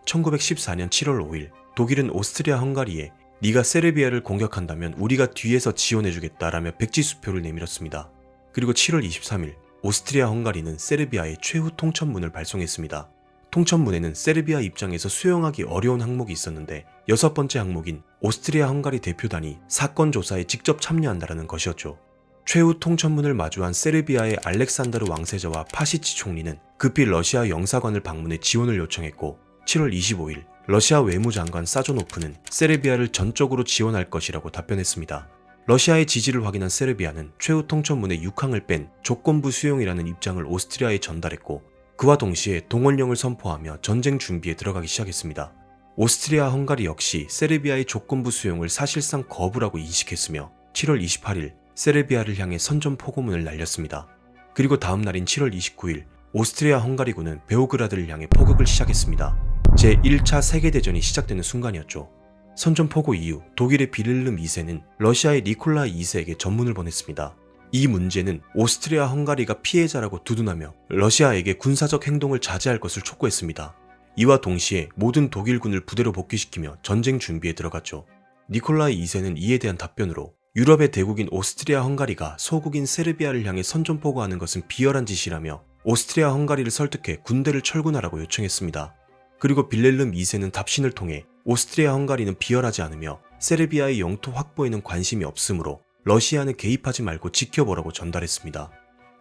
1914년 7월 5일 독일은 오스트리아 헝가리에 네가 세르비아를 공격한다면 우리가 뒤에서 지원해주겠다라며 백지수표를 내밀었습니다. 그리고 7월 23일 오스트리아 헝가리는 세르비아에 최후 통첩문을 발송했습니다. 통첩문에는 세르비아 입장에서 수용하기 어려운 항목이 있었는데 6번째 항목인 오스트리아 헝가리 대표단이 사건 조사에 직접 참여한다는 것이었죠. 최후 통첩문을 마주한 세르비아의 알렉산더르 왕세자와 파시치 총리는 급히 러시아 영사관을 방문해 지원을 요청했고 7월 25일 러시아 외무장관 사조노프는 세르비아를 전적으로 지원할 것이라고 답변했습니다. 러시아의 지지를 확인한 세르비아는 최후 통첩문의 6항을 뺀 조건부 수용이라는 입장을 오스트리아에 전달했고 그와 동시에 동원령을 선포하며 전쟁 준비에 들어가기 시작했습니다. 오스트리아 헝가리 역시 세르비아의 조건부 수용을 사실상 거부라고 인식했으며 7월 28일 세르비아를 향해 선전포고문을 날렸습니다. 그리고 다음 날인 7월 29일 오스트리아 헝가리군은 베오그라드를 향해 포격을 시작했습니다. 제1차 세계대전이 시작되는 순간이었죠. 선전포고 이후 독일의 비를름 2세는 러시아의 니콜라 2세에게 전문을 보냈습니다. 이 문제는 오스트리아 헝가리가 피해자라고 두둔하며 러시아에게 군사적 행동을 자제할 것을 촉구했습니다. 이와 동시에 모든 독일군을 부대로 복귀시키며 전쟁 준비에 들어갔죠. 니콜라이 2세는 이에 대한 답변으로 유럽의 대국인 오스트리아 헝가리가 소국인 세르비아를 향해 선전포고하는 것은 비열한 짓이라며 오스트리아 헝가리를 설득해 군대를 철군하라고 요청했습니다. 그리고 빌렐름 2세는 답신을 통해 오스트리아 헝가리는 비열하지 않으며 세르비아의 영토 확보에는 관심이 없으므로 러시아는 개입하지 말고 지켜보라고 전달했습니다.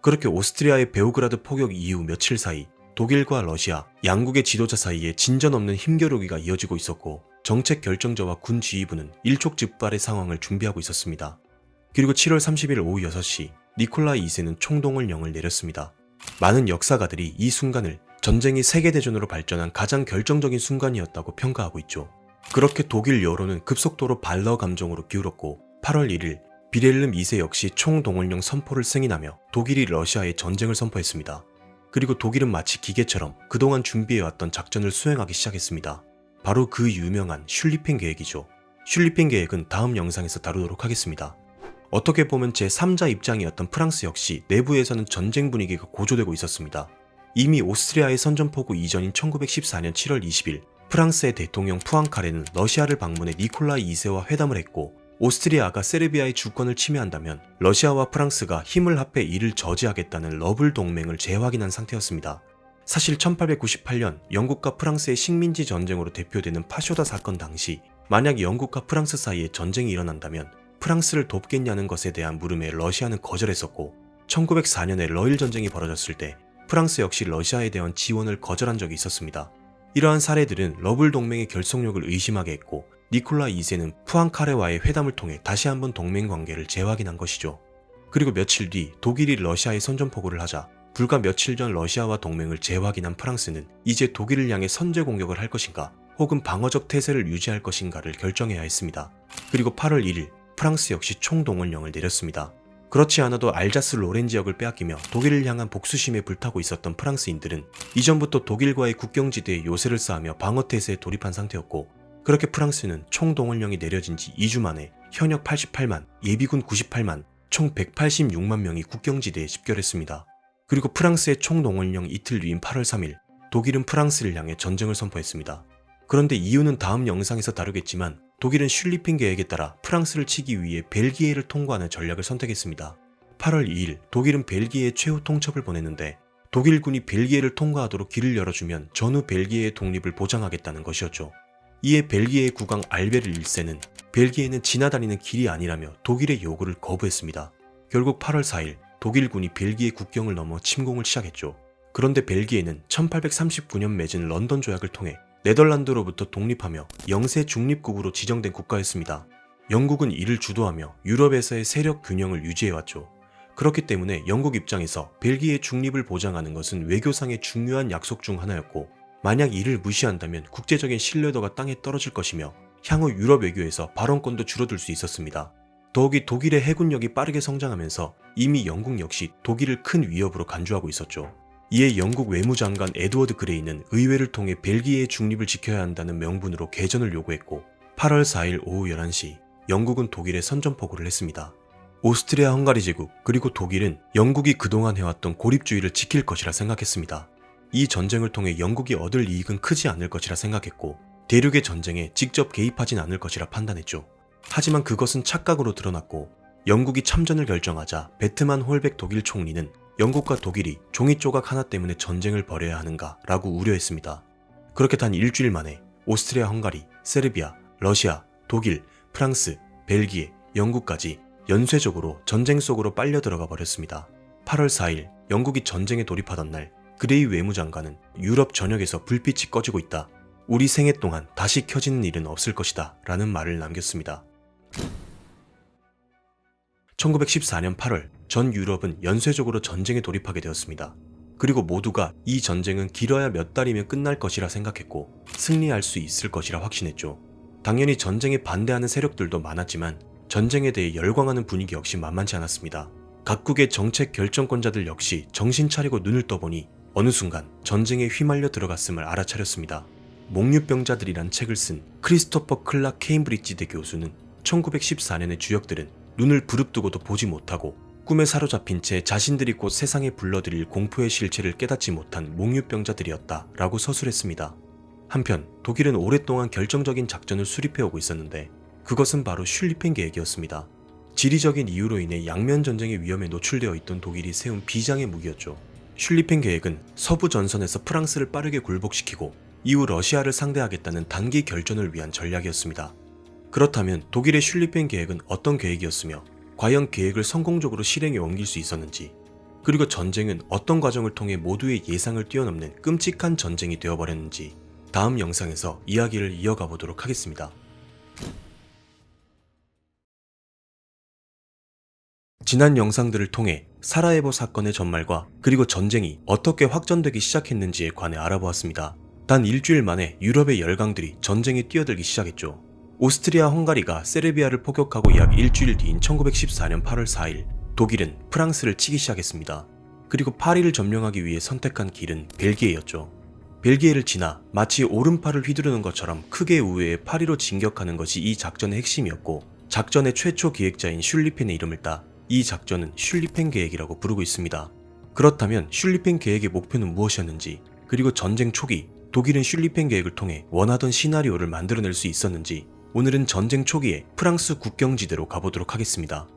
그렇게 오스트리아의 베오그라드 포격 이후 며칠 사이 독일과 러시아 양국의 지도자 사이에 진전 없는 힘겨루기가 이어지고 있었고 정책 결정자와 군 지휘부는 일촉즉발의 상황을 준비하고 있었습니다. 그리고 7월 30일 오후 6시 니콜라이 2세는 총동원령을 내렸습니다. 많은 역사가들이 이 순간을 전쟁이 세계대전으로 발전한 가장 결정적인 순간이었다고 평가하고 있죠. 그렇게 독일 여론은 급속도로 발러 감정으로 기울었고 8월 1일 비렐름 2세 역시 총동원령 선포를 승인하며 독일이 러시아에 전쟁을 선포했습니다. 그리고 독일은 마치 기계처럼 그동안 준비해왔던 작전을 수행하기 시작했습니다. 바로 그 유명한 슐리핑 계획이죠. 슐리핑 계획은 다음 영상에서 다루도록 하겠습니다. 어떻게 보면 제3자 입장이었던 프랑스 역시 내부에서는 전쟁 분위기가 고조되고 있었습니다. 이미 오스트리아의 선전포고 이전인 1914년 7월 20일 프랑스의 대통령 푸앙카레는 러시아를 방문해 니콜라이 2세와 회담을 했고 오스트리아가 세르비아의 주권을 침해한다면 러시아와 프랑스가 힘을 합해 이를 저지하겠다는 러블 동맹을 재확인한 상태였습니다. 사실 1898년 영국과 프랑스의 식민지 전쟁으로 대표되는 파쇼다 사건 당시 만약 영국과 프랑스 사이에 전쟁이 일어난다면 프랑스를 돕겠냐는 것에 대한 물음에 러시아는 거절했었고 1904년에 러일 전쟁이 벌어졌을 때 프랑스 역시 러시아에 대한 지원을 거절한 적이 있었습니다. 이러한 사례들은 러블 동맹의 결속력을 의심하게 했고 니콜라 2세는 푸앙카레와의 회담을 통해 다시 한번 동맹 관계를 재확인한 것이죠. 그리고 며칠 뒤 독일이 러시아에 선전포고를 하자 불과 며칠 전 러시아와 동맹을 재확인한 프랑스는 이제 독일을 향해 선제 공격을 할 것인가 혹은 방어적 태세를 유지할 것인가를 결정해야 했습니다. 그리고 8월 1일 프랑스 역시 총동원령을 내렸습니다. 그렇지 않아도 알자스 로렌 지역을 빼앗기며 독일을 향한 복수심에 불타고 있었던 프랑스인들은 이전부터 독일과의 국경지대에 요새를 쌓으며 방어태세에 돌입한 상태였고, 그렇게 프랑스는 총동원령이 내려진 지 2주 만에 현역 88만, 예비군 98만, 총 186만 명이 국경지대에 집결했습니다. 그리고 프랑스의 총동원령 이틀 뒤인 8월 3일, 독일은 프랑스를 향해 전쟁을 선포했습니다. 그런데 이유는 다음 영상에서 다루겠지만 독일은 슐리핑 계획에 따라 프랑스를 치기 위해 벨기에를 통과하는 전략을 선택했습니다. 8월 2일 독일은 벨기에에 최후 통첩을 보냈는데 독일군이 벨기에를 통과하도록 길을 열어주면 전후 벨기에의 독립을 보장하겠다는 것이었죠. 이에 벨기에의 국왕 알베르 1세는 벨기에는 지나다니는 길이 아니라며 독일의 요구를 거부했습니다. 결국 8월 4일 독일군이 벨기에 국경을 넘어 침공을 시작했죠. 그런데 벨기에는 1839년 맺은 런던 조약을 통해 네덜란드로부터 독립하며 영세 중립국으로 지정된 국가였습니다. 영국은 이를 주도하며 유럽에서의 세력 균형을 유지해왔죠. 그렇기 때문에 영국 입장에서 벨기에 중립을 보장하는 것은 외교상의 중요한 약속 중 하나였고, 만약 이를 무시한다면 국제적인 신뢰도가 땅에 떨어질 것이며 향후 유럽 외교에서 발언권도 줄어들 수 있었습니다. 더욱이 독일의 해군력이 빠르게 성장하면서 이미 영국 역시 독일을 큰 위협으로 간주하고 있었죠. 이에 영국 외무장관 에드워드 그레이는 의회를 통해 벨기에의 중립을 지켜야 한다는 명분으로 개전을 요구했고, 8월 4일 오후 11시 영국은 독일에 선전포고를 했습니다. 오스트리아 헝가리 제국 그리고 독일은 영국이 그동안 해왔던 고립주의를 지킬 것이라 생각했습니다. 이 전쟁을 통해 영국이 얻을 이익은 크지 않을 것이라 생각했고 대륙의 전쟁에 직접 개입하진 않을 것이라 판단했죠. 하지만 그것은 착각으로 드러났고, 영국이 참전을 결정하자 베트만 홀백 독일 총리는 영국과 독일이 종이조각 하나 때문에 전쟁을 벌여야 하는가 라고 우려했습니다. 그렇게 단 일주일 만에 오스트리아 헝가리, 세르비아, 러시아, 독일, 프랑스, 벨기에, 영국까지 연쇄적으로 전쟁 속으로 빨려 들어가 버렸습니다. 8월 4일 영국이 전쟁에 돌입하던 날 그레이 외무장관은 유럽 전역에서 불빛이 꺼지고 있다. 우리 생애 동안 다시 켜지는 일은 없을 것이다 라는 말을 남겼습니다. 1914년 8월 전 유럽은 연쇄적으로 전쟁에 돌입하게 되었습니다. 그리고 모두가 이 전쟁은 길어야 몇 달이면 끝날 것이라 생각했고 승리할 수 있을 것이라 확신했죠. 당연히 전쟁에 반대하는 세력들도 많았지만 전쟁에 대해 열광하는 분위기 역시 만만치 않았습니다. 각국의 정책 결정권자들 역시 정신 차리고 눈을 떠보니 어느 순간 전쟁에 휘말려 들어갔음을 알아차렸습니다. 목류병자들이란 책을 쓴 크리스토퍼 클락 케임브리지대 교수는 1914년의 주역들은 눈을 부릅뜨고도 보지 못하고 꿈에 사로잡힌 채 자신들이 곧 세상에 불러들일 공포의 실체를 깨닫지 못한 목류병자들이었다 라고 서술했습니다. 한편 독일은 오랫동안 결정적인 작전을 수립해오고 있었는데 그것은 바로 슐리펜 계획이었습니다. 지리적인 이유로 인해 양면 전쟁의 위험에 노출되어 있던 독일이 세운 비장의 무기였죠. 슐리펜 계획은 서부 전선에서 프랑스를 빠르게 굴복시키고 이후 러시아를 상대하겠다는 단기 결전을 위한 전략이었습니다. 그렇다면 독일의 슐리펜 계획은 어떤 계획이었으며 과연 계획을 성공적으로 실행에 옮길 수 있었는지, 그리고 전쟁은 어떤 과정을 통해 모두의 예상을 뛰어넘는 끔찍한 전쟁이 되어버렸는지 다음 영상에서 이야기를 이어가 보도록 하겠습니다. 지난 영상들을 통해 사라예보 사건의 전말과 그리고 전쟁이 어떻게 확전되기 시작했는지에 관해 알아보았습니다. 단 일주일 만에 유럽의 열강들이 전쟁에 뛰어들기 시작했죠. 오스트리아 헝가리가 세르비아를 포격하고 약 일주일 뒤인 1914년 8월 4일 독일은 프랑스를 치기 시작했습니다. 그리고 파리를 점령하기 위해 선택한 길은 벨기에였죠. 벨기에를 지나 마치 오른팔을 휘두르는 것처럼 크게 우회해 파리로 진격하는 것이 이 작전의 핵심이었고, 작전의 최초 기획자인 슐리펜의 이름을 따 이 작전은 슐리펜 계획이라고 부르고 있습니다. 그렇다면 슐리펜 계획의 목표는 무엇이었는지, 그리고 전쟁 초기 독일은 슐리펜 계획을 통해 원하던 시나리오를 만들어낼 수 있었는지 오늘은 전쟁 초기에 프랑스 국경지대로 가보도록 하겠습니다.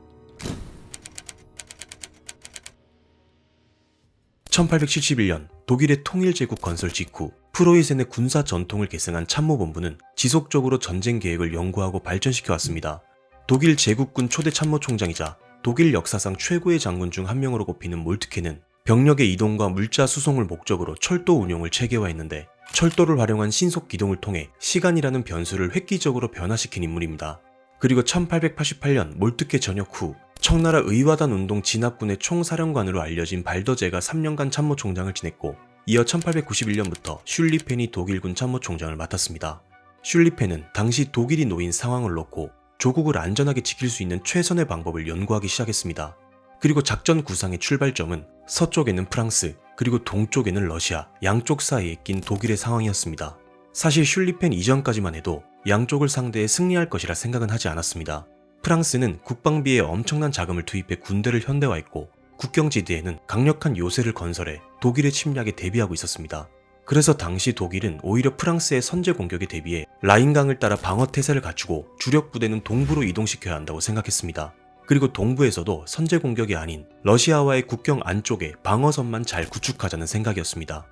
1871년 독일의 통일제국 건설 직후 프로이센의 군사 전통을 계승한 참모본부는 지속적으로 전쟁 계획을 연구하고 발전시켜 왔습니다. 독일 제국군 초대 참모총장이자 독일 역사상 최고의 장군 중 한 명으로 꼽히는 몰트케는 병력의 이동과 물자 수송을 목적으로 철도 운용을 체계화했는데 철도를 활용한 신속 기동을 통해 시간이라는 변수를 획기적으로 변화시킨 인물입니다. 그리고 1888년 몰트케 전역 후 청나라 의와단 운동 진압군의 총사령관으로 알려진 발더제가 3년간 참모총장을 지냈고, 이어 1891년부터 슐리펜이 독일군 참모총장을 맡았습니다. 슐리펜은 당시 독일이 놓인 상황을 놓고 조국을 안전하게 지킬 수 있는 최선의 방법을 연구하기 시작했습니다. 그리고 작전 구상의 출발점은 서쪽에는 프랑스, 그리고 동쪽에는 러시아, 양쪽 사이에 낀 독일의 상황이었습니다. 사실 슐리펜 이전까지만 해도 양쪽을 상대해 승리할 것이라 생각은 하지 않았습니다. 프랑스는 국방비에 엄청난 자금을 투입해 군대를 현대화했고, 국경지대에는 강력한 요새를 건설해 독일의 침략에 대비하고 있었습니다. 그래서 당시 독일은 오히려 프랑스의 선제 공격에 대비해 라인강을 따라 방어 태세를 갖추고 주력 부대는 동부로 이동시켜야 한다고 생각했습니다. 그리고 동부에서도 선제 공격이 아닌 러시아와의 국경 안쪽에 방어선만 잘 구축하자는 생각이었습니다.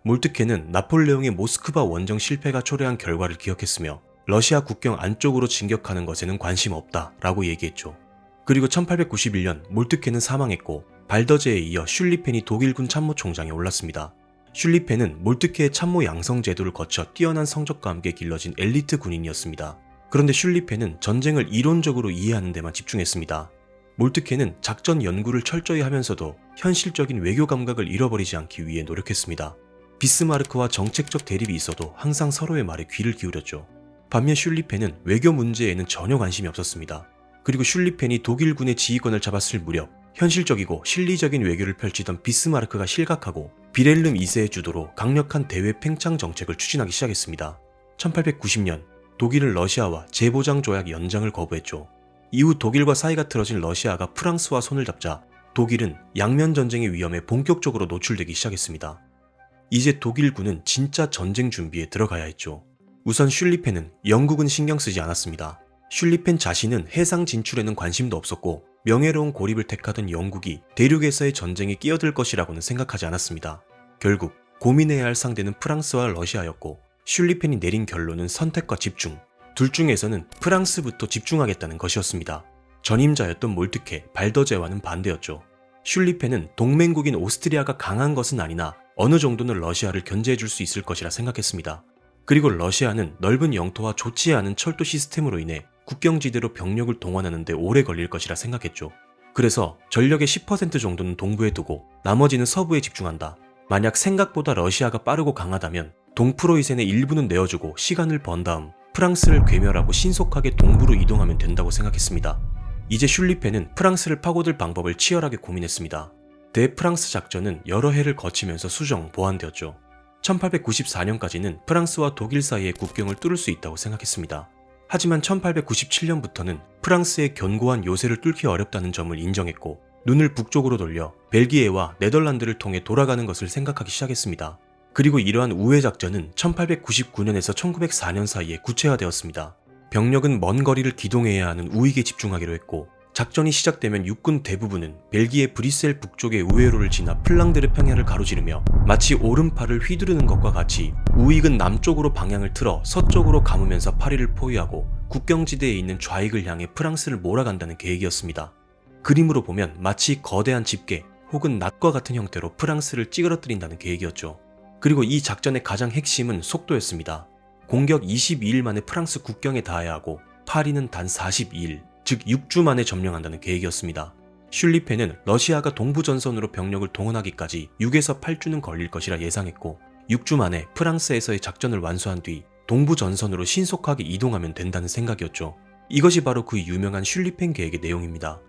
몰트케는 나폴레옹의 모스크바 원정 실패가 초래한 결과를 기억했으며 러시아 국경 안쪽으로 진격하는 것에는 관심 없다라고 얘기했죠. 그리고 1891년 몰트케는 사망했고, 발더제에 이어 슐리펜이 독일군 참모총장에 올랐습니다. 슐리펜은 몰트케의 참모 양성 제도를 거쳐 뛰어난 성적과 함께 길러진 엘리트 군인이었습니다. 그런데 슐리펜은 전쟁을 이론적으로 이해하는 데만 집중했습니다. 몰트케는 작전 연구를 철저히 하면서도 현실적인 외교 감각을 잃어버리지 않기 위해 노력했습니다. 비스마르크와 정책적 대립이 있어도 항상 서로의 말에 귀를 기울였죠. 반면 슐리펜은 외교 문제에는 전혀 관심이 없었습니다. 그리고 슐리펜이 독일군의 지휘권을 잡았을 무렵 현실적이고 실리적인 외교를 펼치던 비스마르크가 실각하고 비렐름 2세의 주도로 강력한 대외 팽창 정책을 추진하기 시작했습니다. 1890년 독일은 러시아와 재보장 조약 연장을 거부했죠. 이후 독일과 사이가 틀어진 러시아가 프랑스와 손을 잡자 독일은 양면 전쟁의 위험에 본격적으로 노출되기 시작했습니다. 이제 독일군은 진짜 전쟁 준비에 들어가야 했죠. 우선 슐리펜은 영국은 신경 쓰지 않았습니다. 슐리펜 자신은 해상 진출에는 관심도 없었고, 명예로운 고립을 택하던 영국이 대륙에서의 전쟁에 끼어들 것이라고는 생각하지 않았습니다. 결국 고민해야 할 상대는 프랑스와 러시아였고, 슐리펜이 내린 결론은 선택과 집중, 둘 중에서는 프랑스부터 집중하겠다는 것이었습니다. 전임자였던 몰트케, 발더제와는 반대였죠. 슐리펜은 동맹국인 오스트리아가 강한 것은 아니나 어느 정도는 러시아를 견제해줄 수 있을 것이라 생각했습니다. 그리고 러시아는 넓은 영토와 좋지 않은 철도 시스템으로 인해 국경지대로 병력을 동원하는 데 오래 걸릴 것이라 생각했죠. 그래서 전력의 10% 정도는 동부에 두고 나머지는 서부에 집중한다. 만약 생각보다 러시아가 빠르고 강하다면 동프로이센의 일부는 내어주고 시간을 번 다음 프랑스를 괴멸하고 신속하게 동부로 이동하면 된다고 생각했습니다. 이제 슐리펜은 프랑스를 파고들 방법을 치열하게 고민했습니다. 대프랑스 작전은 여러 해를 거치면서 수정, 보완되었죠. 1894년까지는 프랑스와 독일 사이의 국경을 뚫을 수 있다고 생각했습니다. 하지만 1897년부터는 프랑스의 견고한 요새를 뚫기 어렵다는 점을 인정했고, 눈을 북쪽으로 돌려 벨기에와 네덜란드를 통해 돌아가는 것을 생각하기 시작했습니다. 그리고 이러한 우회 작전은 1899년에서 1904년 사이에 구체화되었습니다. 병력은 먼 거리를 기동해야 하는 우익에 집중하기로 했고, 작전이 시작되면 육군 대부분은 벨기에 브뤼셀 북쪽의 우회로를 지나 플랑드르 평야를 가로지르며 마치 오른팔을 휘두르는 것과 같이 우익은 남쪽으로 방향을 틀어 서쪽으로 감으면서 파리를 포위하고 국경지대에 있는 좌익을 향해 프랑스를 몰아간다는 계획이었습니다. 그림으로 보면 마치 거대한 집게 혹은 낫과 같은 형태로 프랑스를 찌그러뜨린다는 계획이었죠. 그리고 이 작전의 가장 핵심은 속도였습니다. 공격 22일 만에 프랑스 국경에 닿아야 하고 파리는 단 42일, 즉 6주 만에 점령한다는 계획이었습니다. 슐리펜은 러시아가 동부 전선으로 병력을 동원하기까지 6에서 8주는 걸릴 것이라 예상했고, 6주 만에 프랑스에서의 작전을 완수한 뒤 동부 전선으로 신속하게 이동하면 된다는 생각이었죠. 이것이 바로 그 유명한 슐리펜 계획의 내용입니다.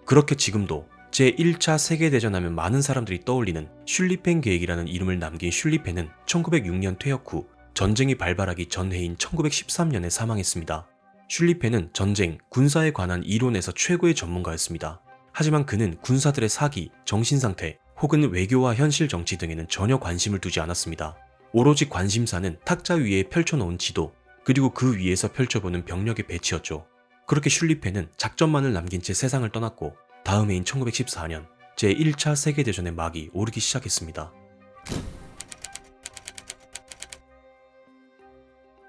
그렇게 지금도 제1차 세계대전하면 많은 사람들이 떠올리는 슐리펜 계획이라는 이름을 남긴 슐리펜은 1906년 퇴역 후 전쟁이 발발하기 전해인 1913년에 사망했습니다. 슐리펜은 전쟁, 군사에 관한 이론에서 최고의 전문가였습니다. 하지만 그는 군사들의 사기, 정신상태, 혹은 외교와 현실 정치 등에는 전혀 관심을 두지 않았습니다. 오로지 관심사는 탁자 위에 펼쳐놓은 지도, 그리고 그 위에서 펼쳐보는 병력의 배치였죠. 그렇게 슐리펜은 작전만을 남긴 채 세상을 떠났고, 다음 해인 1914년 제1차 세계대전의 막이 오르기 시작했습니다.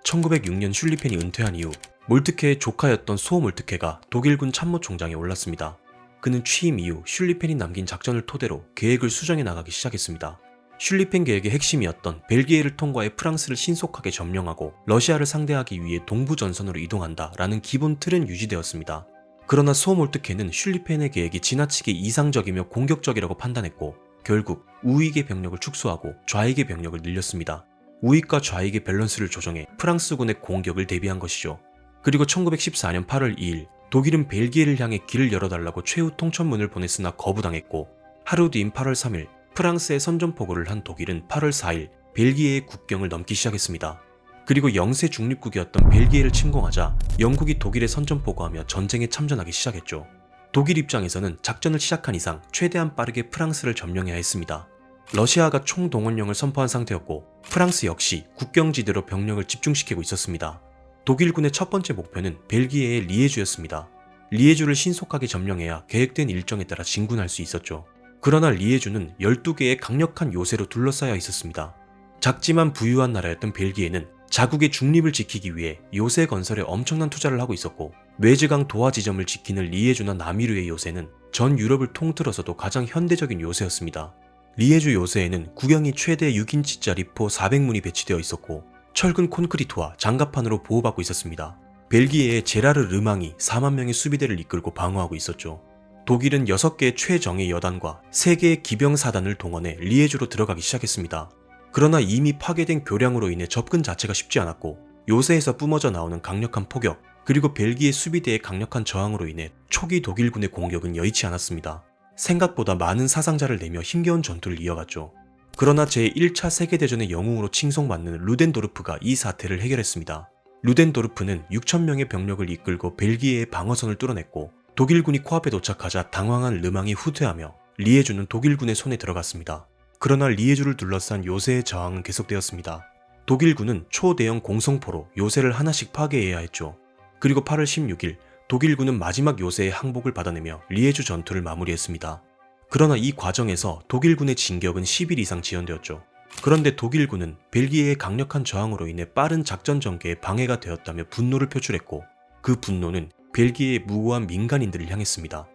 1906년 슐리펜이 은퇴한 이후 몰트케의 조카였던 소 몰트케가 독일군 참모총장에 올랐습니다. 그는 취임 이후 슐리펜이 남긴 작전을 토대로 계획을 수정해 나가기 시작했습니다. 슐리펜 계획의 핵심이었던 벨기에를 통과해 프랑스를 신속하게 점령하고 러시아를 상대하기 위해 동부 전선으로 이동한다라는 기본 틀은 유지되었습니다. 그러나 소몰트케는 슐리펜의 계획이 지나치게 이상적이며 공격적이라고 판단했고 결국 우익의 병력을 축소하고 좌익의 병력을 늘렸습니다. 우익과 좌익의 밸런스를 조정해 프랑스군의 공격을 대비한 것이죠. 그리고 1914년 8월 2일 독일은 벨기에를 향해 길을 열어달라고 최후 통첩문을 보냈으나 거부당했고 하루 뒤인 8월 3일 프랑스에 선전포고를 한 독일은 8월 4일 벨기에의 국경을 넘기 시작했습니다. 그리고 영세 중립국이었던 벨기에를 침공하자 영국이 독일에 선전포고하며 전쟁에 참전하기 시작했죠. 독일 입장에서는 작전을 시작한 이상 최대한 빠르게 프랑스를 점령해야 했습니다. 러시아가 총동원령을 선포한 상태였고 프랑스 역시 국경지대로 병력을 집중시키고 있었습니다. 독일군의 첫 번째 목표는 벨기에의 리에주였습니다. 리에주를 신속하게 점령해야 계획된 일정에 따라 진군할 수 있었죠. 그러나 리에주는 12개의 강력한 요새로 둘러싸여 있었습니다. 작지만 부유한 나라였던 벨기에는 자국의 중립을 지키기 위해 요새 건설에 엄청난 투자를 하고 있었고 메즈강 도하 지점을 지키는 리에주나 나미르의 요새는 전 유럽을 통틀어서도 가장 현대적인 요새였습니다. 리에주 요새에는 구경이 최대 6인치짜리 포 400문이 배치되어 있었고 철근 콘크리트와 장갑판으로 보호받고 있었습니다. 벨기에의 제라르 르망이 4만 명의 수비대를 이끌고 방어하고 있었죠. 독일은 6개의 최정예 여단과 3개의 기병사단을 동원해 리에주로 들어가기 시작했습니다. 그러나 이미 파괴된 교량으로 인해 접근 자체가 쉽지 않았고 요새에서 뿜어져 나오는 강력한 포격 그리고 벨기에 수비대의 강력한 저항으로 인해 초기 독일군의 공격은 여의치 않았습니다. 생각보다 많은 사상자를 내며 힘겨운 전투를 이어갔죠. 그러나 제1차 세계대전의 영웅으로 칭송받는 루덴도르프가 이 사태를 해결했습니다. 루덴도르프는 6,000명의 병력을 이끌고 벨기에의 방어선을 뚫어냈고 독일군이 코앞에 도착하자 당황한 르망이 후퇴하며 리에주는 독일군의 손에 들어갔습니다. 그러나 리에주를 둘러싼 요새의 저항은 계속되었습니다. 독일군은 초대형 공성포로 요새를 하나씩 파괴해야 했죠. 그리고 8월 16일 독일군은 마지막 요새의 항복을 받아내며 리에주 전투를 마무리했습니다. 그러나 이 과정에서 독일군의 진격은 10일 이상 지연되었죠. 그런데 독일군은 벨기에의 강력한 저항으로 인해 빠른 작전 전개에 방해가 되었다며 분노를 표출했고 그 분노는 벨기에의 무고한 민간인들을 향했습니다.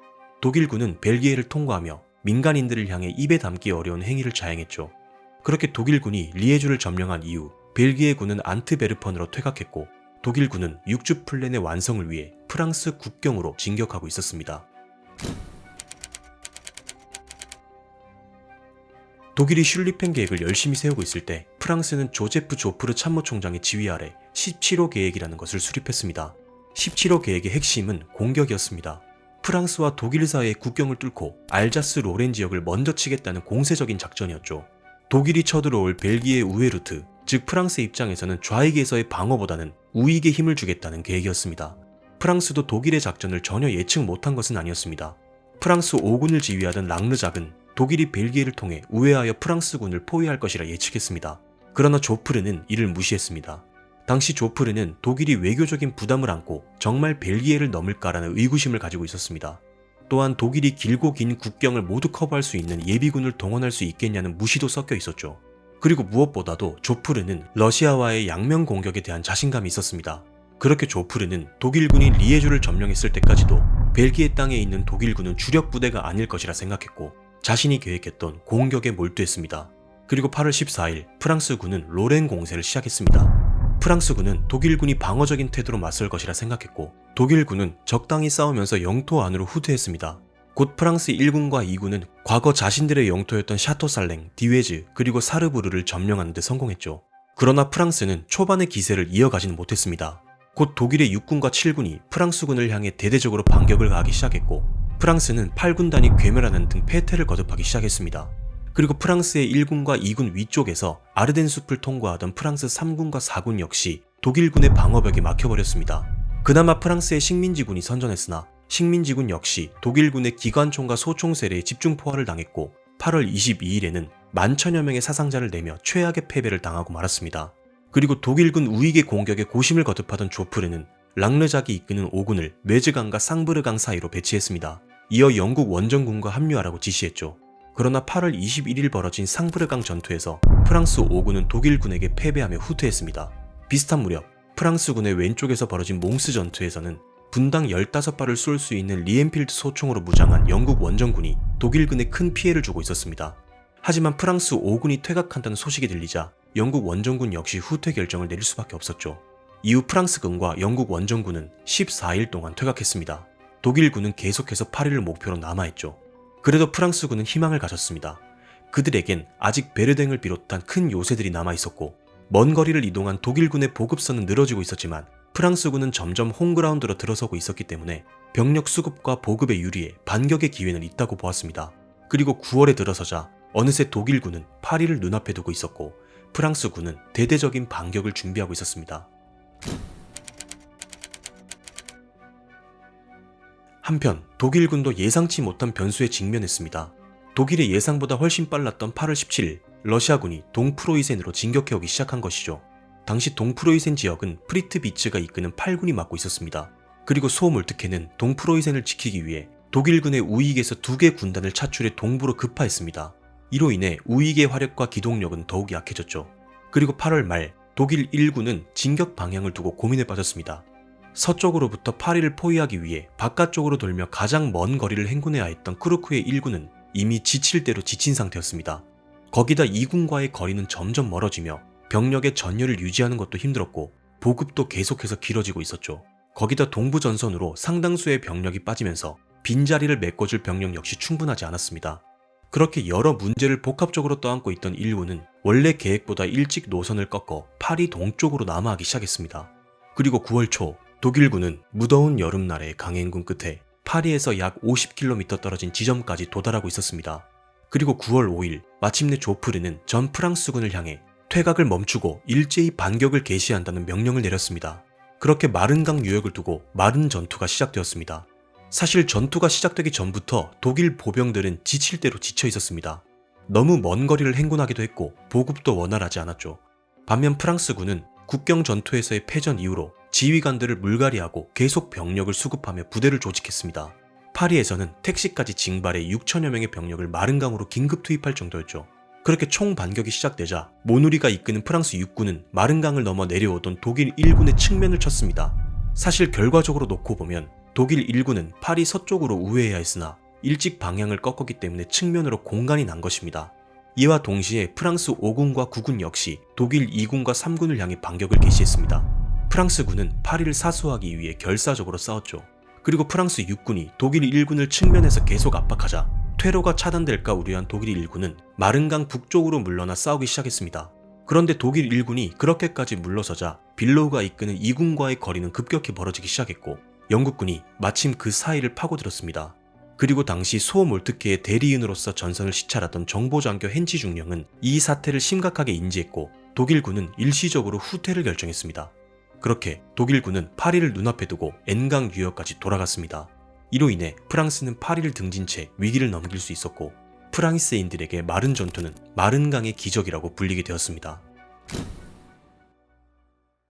독일군은 벨기에를 통과하며 민간인들을 향해 입에 담기 어려운 행위를 자행했죠. 그렇게 독일군이 리에주를 점령한 이후 벨기에군은 안트베르펀으로 퇴각했고 독일군은 육주 플랜의 완성을 위해 프랑스 국경으로 진격하고 있었습니다. 독일이 슐리펜 계획을 열심히 세우고 있을 때 프랑스는 조제프 조프르 참모총장의 지휘 아래 17호 계획이라는 것을 수립했습니다. 17호 계획의 핵심은 공격이었습니다. 프랑스와 독일 사이의 국경을 뚫고 알자스 로렌 지역을 먼저 치겠다는 공세적인 작전이었죠. 독일이 쳐들어올 벨기에 우회 루트, 즉 프랑스 입장에서는 좌익에서의 방어보다는 우익에 힘을 주겠다는 계획이었습니다. 프랑스도 독일의 작전을 전혀 예측 못한 것은 아니었습니다. 프랑스 5군을 지휘하던 랑르작은 독일이 벨기에를 통해 우회하여 프랑스군을 포위할 것이라 예측했습니다. 그러나 조프르는 이를 무시했습니다. 당시 조프르는 독일이 외교적인 부담을 안고 정말 벨기에를 넘을까라는 의구심을 가지고 있었습니다. 또한 독일이 길고 긴 국경을 모두 커버할 수 있는 예비군을 동원할 수 있겠냐는 무시도 섞여 있었죠. 그리고 무엇보다도 조프르는 러시아와의 양면 공격에 대한 자신감이 있었습니다. 그렇게 조프르는 독일군이 리에주를 점령했을 때까지도 벨기에 땅에 있는 독일군은 주력 부대가 아닐 것이라 생각했고 자신이 계획했던 공격에 몰두했습니다. 그리고 8월 14일 프랑스군은 로렌 공세를 시작했습니다. 프랑스군은 독일군이 방어적인 태도로 맞설 것이라 생각했고 독일군은 적당히 싸우면서 영토 안으로 후퇴했습니다. 곧 프랑스 1군과 2군은 과거 자신들의 영토였던 샤토살랭, 디웨즈 그리고 사르부르를 점령하는 데 성공했죠. 그러나 프랑스는 초반의 기세를 이어가지는 못했습니다. 곧 독일의 6군과 7군이 프랑스군을 향해 대대적으로 반격을 가하기 시작했고 프랑스는 8군단이 괴멸하는 등 패퇴를 거듭하기 시작했습니다. 그리고 프랑스의 1군과 2군 위쪽에서 아르덴 숲을 통과하던 프랑스 3군과 4군 역시 독일군의 방어벽에 막혀버렸습니다. 그나마 프랑스의 식민지군이 선전했으나 식민지군 역시 독일군의 기관총과 소총 세례에 집중 포화를 당했고 8월 22일에는 11,000여 명의 사상자를 내며 최악의 패배를 당하고 말았습니다. 그리고 독일군 우익의 공격에 고심을 거듭하던 조프르는 랑르작이 이끄는 5군을 메즈강과 상브르강 사이로 배치했습니다. 이어 영국 원정군과 합류하라고 지시했죠. 그러나 8월 21일 벌어진 상브르강 전투에서 프랑스 5군은 독일군에게 패배하며 후퇴했습니다. 비슷한 무렵 프랑스군의 왼쪽에서 벌어진 몽스 전투에서는 분당 15발을 쏠 수 있는 리엔필드 소총으로 무장한 영국 원정군이 독일군에 큰 피해를 주고 있었습니다. 하지만 프랑스 5군이 퇴각한다는 소식이 들리자 영국 원정군 역시 후퇴 결정을 내릴 수밖에 없었죠. 이후 프랑스군과 영국 원정군은 14일 동안 퇴각했습니다. 독일군은 계속해서 파리를 목표로 남아있죠. 그래도 프랑스군은 희망을 가졌습니다. 그들에겐 아직 베르댕을 비롯한 큰 요새들이 남아있었고 먼 거리를 이동한 독일군의 보급선은 늘어지고 있었지만 프랑스군은 점점 홈그라운드로 들어서고 있었기 때문에 병력 수급과 보급의 유리에 반격의 기회는 있다고 보았습니다. 그리고 9월에 들어서자 어느새 독일군은 파리를 눈앞에 두고 있었고 프랑스군은 대대적인 반격을 준비하고 있었습니다. 한편 독일군도 예상치 못한 변수에 직면했습니다. 독일의 예상보다 훨씬 빨랐던 8월 17일 러시아군이 동프로이센으로 진격해오기 시작한 것이죠. 당시 동프로이센 지역은 프리트비츠가 이끄는 8군이 맡고 있었습니다. 그리고 소몰트케는 동프로이센을 지키기 위해 독일군의 우익에서 2개 군단을 차출해 동부로 급파했습니다. 이로 인해 우익의 화력과 기동력은 더욱 약해졌죠. 그리고 8월 말 독일 1군은 진격 방향을 두고 고민에 빠졌습니다. 서쪽으로부터 파리를 포위하기 위해 바깥쪽으로 돌며 가장 먼 거리를 행군해야 했던 크루크의 1군은 이미 지칠 대로 지친 상태였습니다. 거기다 2군과의 거리는 점점 멀어지며 병력의 전열을 유지하는 것도 힘들었고 보급도 계속해서 길어지고 있었죠. 거기다 동부 전선으로 상당수의 병력이 빠지면서 빈자리를 메꿔줄 병력 역시 충분하지 않았습니다. 그렇게 여러 문제를 복합적으로 떠안고 있던 1군은 원래 계획보다 일찍 노선을 꺾어 파리 동쪽으로 남하하기 시작했습니다. 그리고 9월 초 독일군은 무더운 여름날의 강행군 끝에 파리에서 약 50km 떨어진 지점까지 도달하고 있었습니다. 그리고 9월 5일 마침내 조프르는 전 프랑스군을 향해 퇴각을 멈추고 일제히 반격을 개시한다는 명령을 내렸습니다. 그렇게 마른강 유역을 두고 마른 전투가 시작되었습니다. 사실 전투가 시작되기 전부터 독일 보병들은 지칠 대로 지쳐 있었습니다. 너무 먼 거리를 행군하기도 했고 보급도 원활하지 않았죠. 반면 프랑스군은 국경 전투에서의 패전 이후로 지휘관들을 물갈이하고 계속 병력을 수급하며 부대를 조직했습니다. 파리에서는 택시까지 징발해 6천여 명의 병력을 마른강으로 긴급 투입할 정도였죠. 그렇게 총 반격이 시작되자 모누리가 이끄는 프랑스 6군은 마른강을 넘어 내려오던 독일 1군의 측면을 쳤습니다. 사실 결과적으로 놓고 보면 독일 1군은 파리 서쪽으로 우회해야 했으나 일찍 방향을 꺾었기 때문에 측면으로 공간이 난 것입니다. 이와 동시에 프랑스 5군과 9군 역시 독일 2군과 3군을 향해 반격을 개시했습니다. 프랑스군은 파리를 사수하기 위해 결사적으로 싸웠죠. 그리고 프랑스 6군이 독일 1군을 측면에서 계속 압박하자 퇴로가 차단될까 우려한 독일 1군은 마른강 북쪽으로 물러나 싸우기 시작했습니다. 그런데 독일 1군이 그렇게까지 물러서자 빌로우가 이끄는 2군과의 거리는 급격히 멀어지기 시작했고 영국군이 마침 그 사이를 파고들었습니다. 그리고 당시 소몰트케의 대리인으로서 전선을 시찰하던 정보장교 헨치 중령은 이 사태를 심각하게 인지했고 독일군은 일시적으로 후퇴를 결정했습니다. 그렇게 독일군은 파리를 눈앞에 두고 엔강 유역까지 돌아갔습니다. 이로 인해 프랑스는 파리를 등진 채 위기를 넘길 수 있었고 프랑스인들에게 마른 전투는 마른강의 기적이라고 불리게 되었습니다.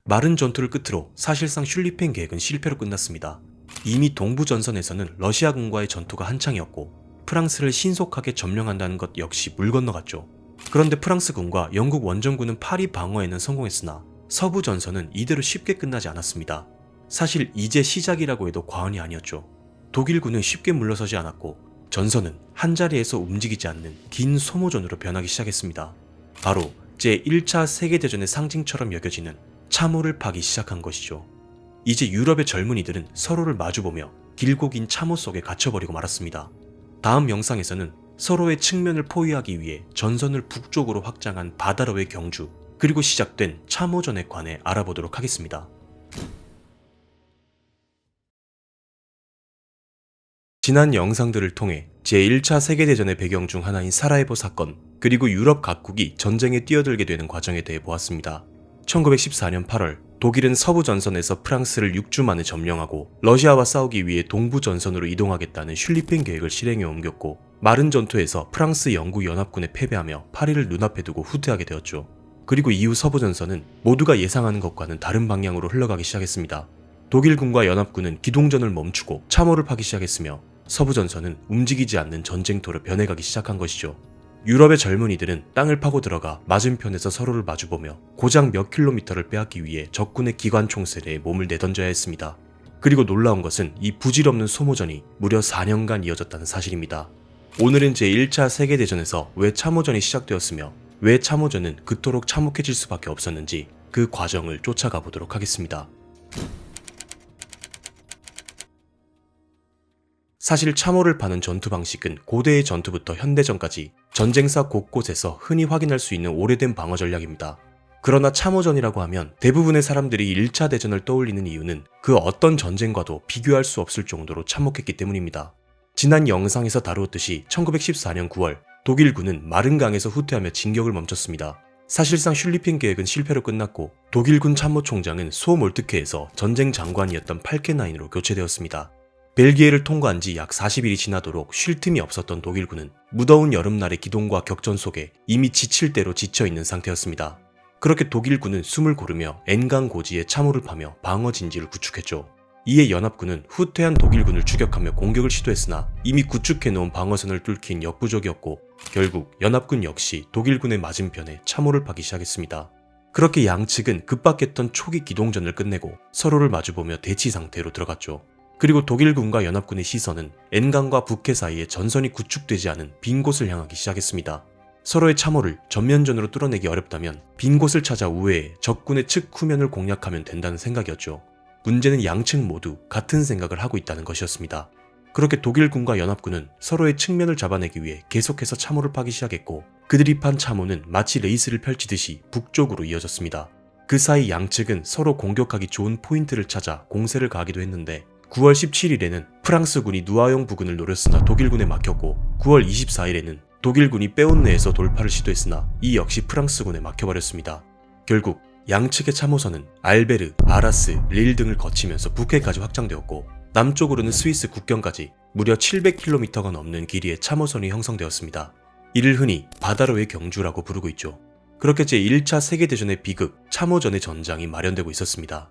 마른 전투를 끝으로 사실상 슐리펜 계획은 실패로 끝났습니다. 이미 동부 전선에서는 러시아군과의 전투가 한창이었고 프랑스를 신속하게 점령한다는 것 역시 물 건너갔죠. 그런데 프랑스군과 영국 원정군은 파리 방어에는 성공했으나 서부 전선은 이대로 쉽게 끝나지 않았습니다. 사실 이제 시작이라고 해도 과언이 아니었죠. 독일군은 쉽게 물러서지 않았고 전선은 한자리에서 움직이지 않는 긴 소모전으로 변하기 시작했습니다. 바로 제1차 세계대전의 상징처럼 여겨지는 참호를 파기 시작한 것이죠. 이제 유럽의 젊은이들은 서로를 마주보며 길고 긴 참호 속에 갇혀버리고 말았습니다. 다음 영상에서는 서로의 측면을 포위하기 위해 전선을 북쪽으로 확장한 바다로의 경주 그리고 시작된 참호전에 관해 알아보도록 하겠습니다. 지난 영상들을 통해 제1차 세계대전의 배경 중 하나인 사라예보 사건 그리고 유럽 각국이 전쟁에 뛰어들게 되는 과정에 대해 보았습니다. 1914년 8월 독일은 서부 전선에서 프랑스를 6주 만에 점령하고 러시아와 싸우기 위해 동부 전선으로 이동하겠다는 슐리펜 계획을 실행에 옮겼고 마른 전투에서 프랑스 영구 연합군에 패배하며 파리를 눈앞에 두고 후퇴하게 되었죠. 그리고 이후 서부 전선은 모두가 예상하는 것과는 다른 방향으로 흘러가기 시작했습니다. 독일군과 연합군은 기동전을 멈추고 참호를 파기 시작했으며 서부 전선은 움직이지 않는 전쟁터로 변해가기 시작한 것이죠. 유럽의 젊은이들은 땅을 파고 들어가 맞은편에서 서로를 마주보며 고작 몇 킬로미터를 빼앗기 위해 적군의 기관 총세례에 몸을 내던져야 했습니다. 그리고 놀라운 것은 이 부질없는 소모전이 무려 4년간 이어졌다는 사실입니다. 오늘은 제1차 세계대전에서 왜 참호전이 시작되었으며 왜 참호전은 그토록 참혹해질 수밖에 없었는지 그 과정을 쫓아가 보도록 하겠습니다. 사실 참호를 파는 전투 방식은 고대의 전투부터 현대전까지 전쟁사 곳곳에서 흔히 확인할 수 있는 오래된 방어 전략입니다. 그러나 참호전이라고 하면 대부분의 사람들이 1차 대전을 떠올리는 이유는 그 어떤 전쟁과도 비교할 수 없을 정도로 참혹했기 때문입니다. 지난 영상에서 다루었듯이 1914년 9월 독일군은 마른강에서 후퇴하며 진격을 멈췄습니다. 사실상 슐리핑 계획은 실패로 끝났고 독일군 참모총장은 소몰트케에서 전쟁 장관이었던 팔케나인으로 교체되었습니다. 벨기에를 통과한 지 약 40일이 지나도록 쉴 틈이 없었던 독일군은 무더운 여름날의 기동과 격전 속에 이미 지칠 대로 지쳐있는 상태였습니다. 그렇게 독일군은 숨을 고르며 엔강 고지에 참호를 파며 방어 진지를 구축했죠. 이에 연합군은 후퇴한 독일군을 추격하며 공격을 시도했으나 이미 구축해놓은 방어선을 뚫긴 역부족이었고 결국 연합군 역시 독일군의 맞은편에 참호를 파기 시작했습니다. 그렇게 양측은 급박했던 초기 기동전을 끝내고 서로를 마주보며 대치 상태로 들어갔죠. 그리고 독일군과 연합군의 시선은 엔강과 북해 사이에 전선이 구축되지 않은 빈 곳을 향하기 시작했습니다. 서로의 참호를 전면전으로 뚫어내기 어렵다면 빈 곳을 찾아 우회해 적군의 측 후면을 공략하면 된다는 생각이었죠. 문제는 양측 모두 같은 생각을 하고 있다는 것이었습니다. 그렇게 독일군과 연합군은 서로의 측면을 잡아내기 위해 계속해서 참호를 파기 시작했고 그들이 판 참호는 마치 레이스를 펼치듯이 북쪽으로 이어졌습니다. 그 사이 양측은 서로 공격하기 좋은 포인트를 찾아 공세를 가하기도 했는데 9월 17일에는 프랑스군이 누아용 부근을 노렸으나 독일군에 막혔고 9월 24일에는 독일군이 빼온내에서 돌파를 시도했으나 이 역시 프랑스군에 막혀버렸습니다. 결국 양측의 참호선은 알베르, 아라스, 릴 등을 거치면서 북해까지 확장되었고 남쪽으로는 스위스 국경까지 무려 700km가 넘는 길이의 참호선이 형성되었습니다. 이를 흔히 바다로의 경주라고 부르고 있죠. 그렇게 제1차 세계대전의 비극, 참호전의 전장이 마련되고 있었습니다.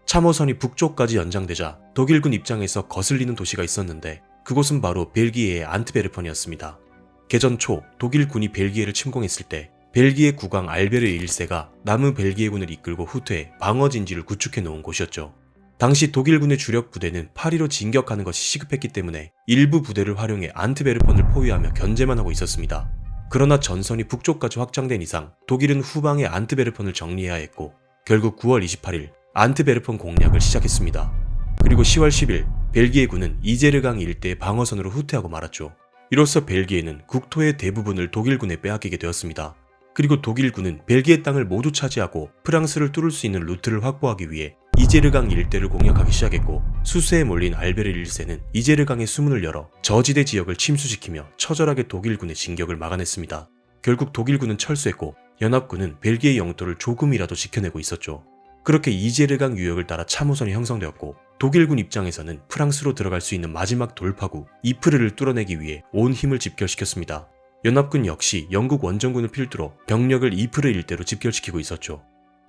참호선이 북쪽까지 연장되자 독일군 입장에서 거슬리는 도시가 있었는데 그곳은 바로 벨기에의 안트베르펜이었습니다. 개전 초 독일군이 벨기에를 침공했을 때 벨기에 국왕 알베르 1세가 남은 벨기에군을 이끌고 후퇴해 방어 진지를 구축해 놓은 곳이었죠. 당시 독일군의 주력 부대는 파리로 진격하는 것이 시급했기 때문에 일부 부대를 활용해 안트베르펜을 포위하며 견제만 하고 있었습니다. 그러나 전선이 북쪽까지 확장된 이상 독일은 후방의 안트베르펜을 정리해야 했고 결국 9월 28일 안트베르펜 공략을 시작했습니다. 그리고 10월 10일 벨기에군은 이제르강 일대의 방어선으로 후퇴하고 말았죠. 이로써 벨기에는 국토의 대부분을 독일군에 빼앗기게 되었습니다. 그리고 독일군은 벨기에 땅을 모두 차지하고 프랑스를 뚫을 수 있는 루트를 확보하기 위해 이제르강 일대를 공략하기 시작했고 수세에 몰린 알베르 1세는 이제르강의 수문을 열어 저지대 지역을 침수시키며 처절하게 독일군의 진격을 막아냈습니다. 결국 독일군은 철수했고 연합군은 벨기에 영토를 조금이라도 지켜내고 있었죠. 그렇게 이제르강 유역을 따라 참호선이 형성되었고 독일군 입장에서는 프랑스로 들어갈 수 있는 마지막 돌파구 이프르를 뚫어내기 위해 온 힘을 집결시켰습니다. 연합군 역시 영국 원정군을 필두로 병력을 이프르 일대로 집결시키고 있었죠.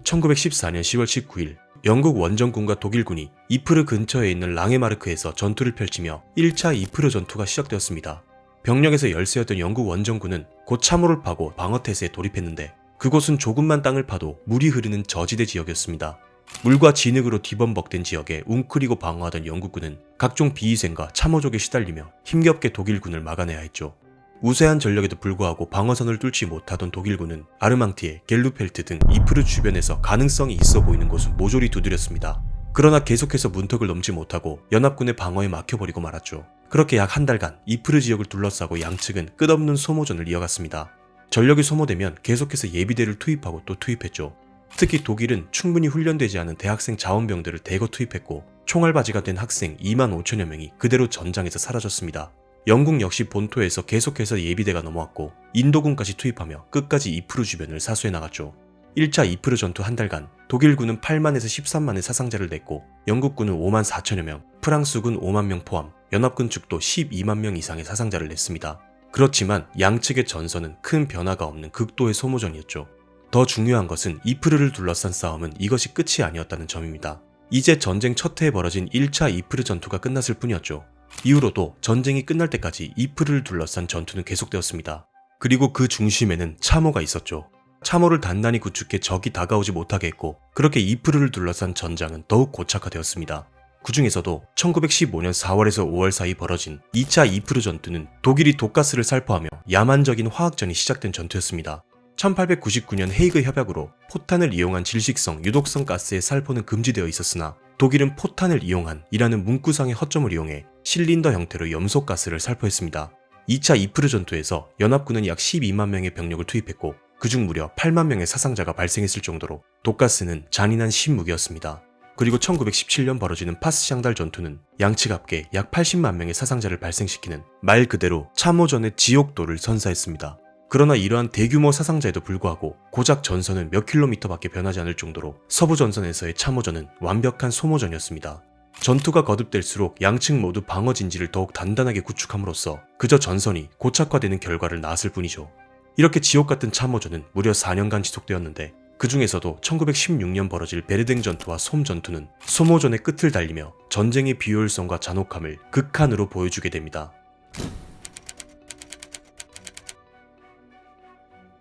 1914년 10월 19일 영국 원정군과 독일군이 이프르 근처에 있는 랑에마르크에서 전투를 펼치며 1차 이프르 전투가 시작되었습니다. 병력에서 열세였던 영국 원정군은 곧 참호를 파고 방어태세에 돌입했는데 그곳은 조금만 땅을 파도 물이 흐르는 저지대 지역이었습니다. 물과 진흙으로 뒤범벅된 지역에 웅크리고 방어하던 영국군은 각종 비위생과 참호족에 시달리며 힘겹게 독일군을 막아내야 했죠. 우세한 전력에도 불구하고 방어선을 뚫지 못하던 독일군은 아르망티에, 겔루펠트 등 이프르 주변에서 가능성이 있어 보이는 곳은 모조리 두드렸습니다. 그러나 계속해서 문턱을 넘지 못하고 연합군의 방어에 막혀버리고 말았죠. 그렇게 약 한 달간 이프르 지역을 둘러싸고 양측은 끝없는 소모전을 이어갔습니다. 전력이 소모되면 계속해서 예비대를 투입하고 또 투입했죠. 특히 독일은 충분히 훈련되지 않은 대학생 자원병들을 대거 투입했고 총알바지가 된 학생 2만 5천여 명이 그대로 전장에서 사라졌습니다. 영국 역시 본토에서 계속해서 예비대가 넘어왔고 인도군까지 투입하며 끝까지 이프르 주변을 사수해 나갔죠. 1차 이프르 전투 한 달간 독일군은 8만에서 13만의 사상자를 냈고 영국군은 5만 4천여 명, 프랑스군 5만 명 포함 연합군 측도 12만 명 이상의 사상자를 냈습니다. 그렇지만 양측의 전선은 큰 변화가 없는 극도의 소모전이었죠. 더 중요한 것은 이프르를 둘러싼 싸움은 이것이 끝이 아니었다는 점입니다. 이제 전쟁 첫 해에 벌어진 1차 이프르 전투가 끝났을 뿐이었죠. 이후로도 전쟁이 끝날 때까지 이프르를 둘러싼 전투는 계속되었습니다. 그리고 그 중심에는 참호가 있었죠. 참호를 단단히 구축해 적이 다가오지 못하게 했고 그렇게 이프르를 둘러싼 전장은 더욱 고착화되었습니다. 그 중에서도 1915년 4월에서 5월 사이 벌어진 2차 이프르 전투는 독일이 독가스를 살포하며 야만적인 화학전이 시작된 전투였습니다. 1899년 헤이그 협약으로 포탄을 이용한 질식성, 유독성 가스의 살포는 금지되어 있었으나 독일은 포탄을 이용한 이라는 문구상의 허점을 이용해 실린더 형태로 염소가스를 살포했습니다. 2차 이프르 전투에서 연합군은 약 12만 명의 병력을 투입했고 그중 무려 8만 명의 사상자가 발생했을 정도로 독가스는 잔인한 신무기였습니다. 그리고 1917년 벌어지는 파스샹달 전투는 양측 합계 약 80만 명의 사상자를 발생시키는 말 그대로 참호전의 지옥도를 선사했습니다. 그러나 이러한 대규모 사상자에도 불구하고 고작 전선은 몇 킬로미터밖에 변하지 않을 정도로 서부 전선에서의 참호전은 완벽한 소모전이었습니다. 전투가 거듭될수록 양측 모두 방어 진지를 더욱 단단하게 구축함으로써 그저 전선이 고착화되는 결과를 낳았을 뿐이죠. 이렇게 지옥같은 참호전은 무려 4년간 지속되었는데 그 중에서도 1916년 벌어질 베르댕 전투와 솜 전투는 소모전의 끝을 달리며 전쟁의 비효율성과 잔혹함을 극한으로 보여주게 됩니다.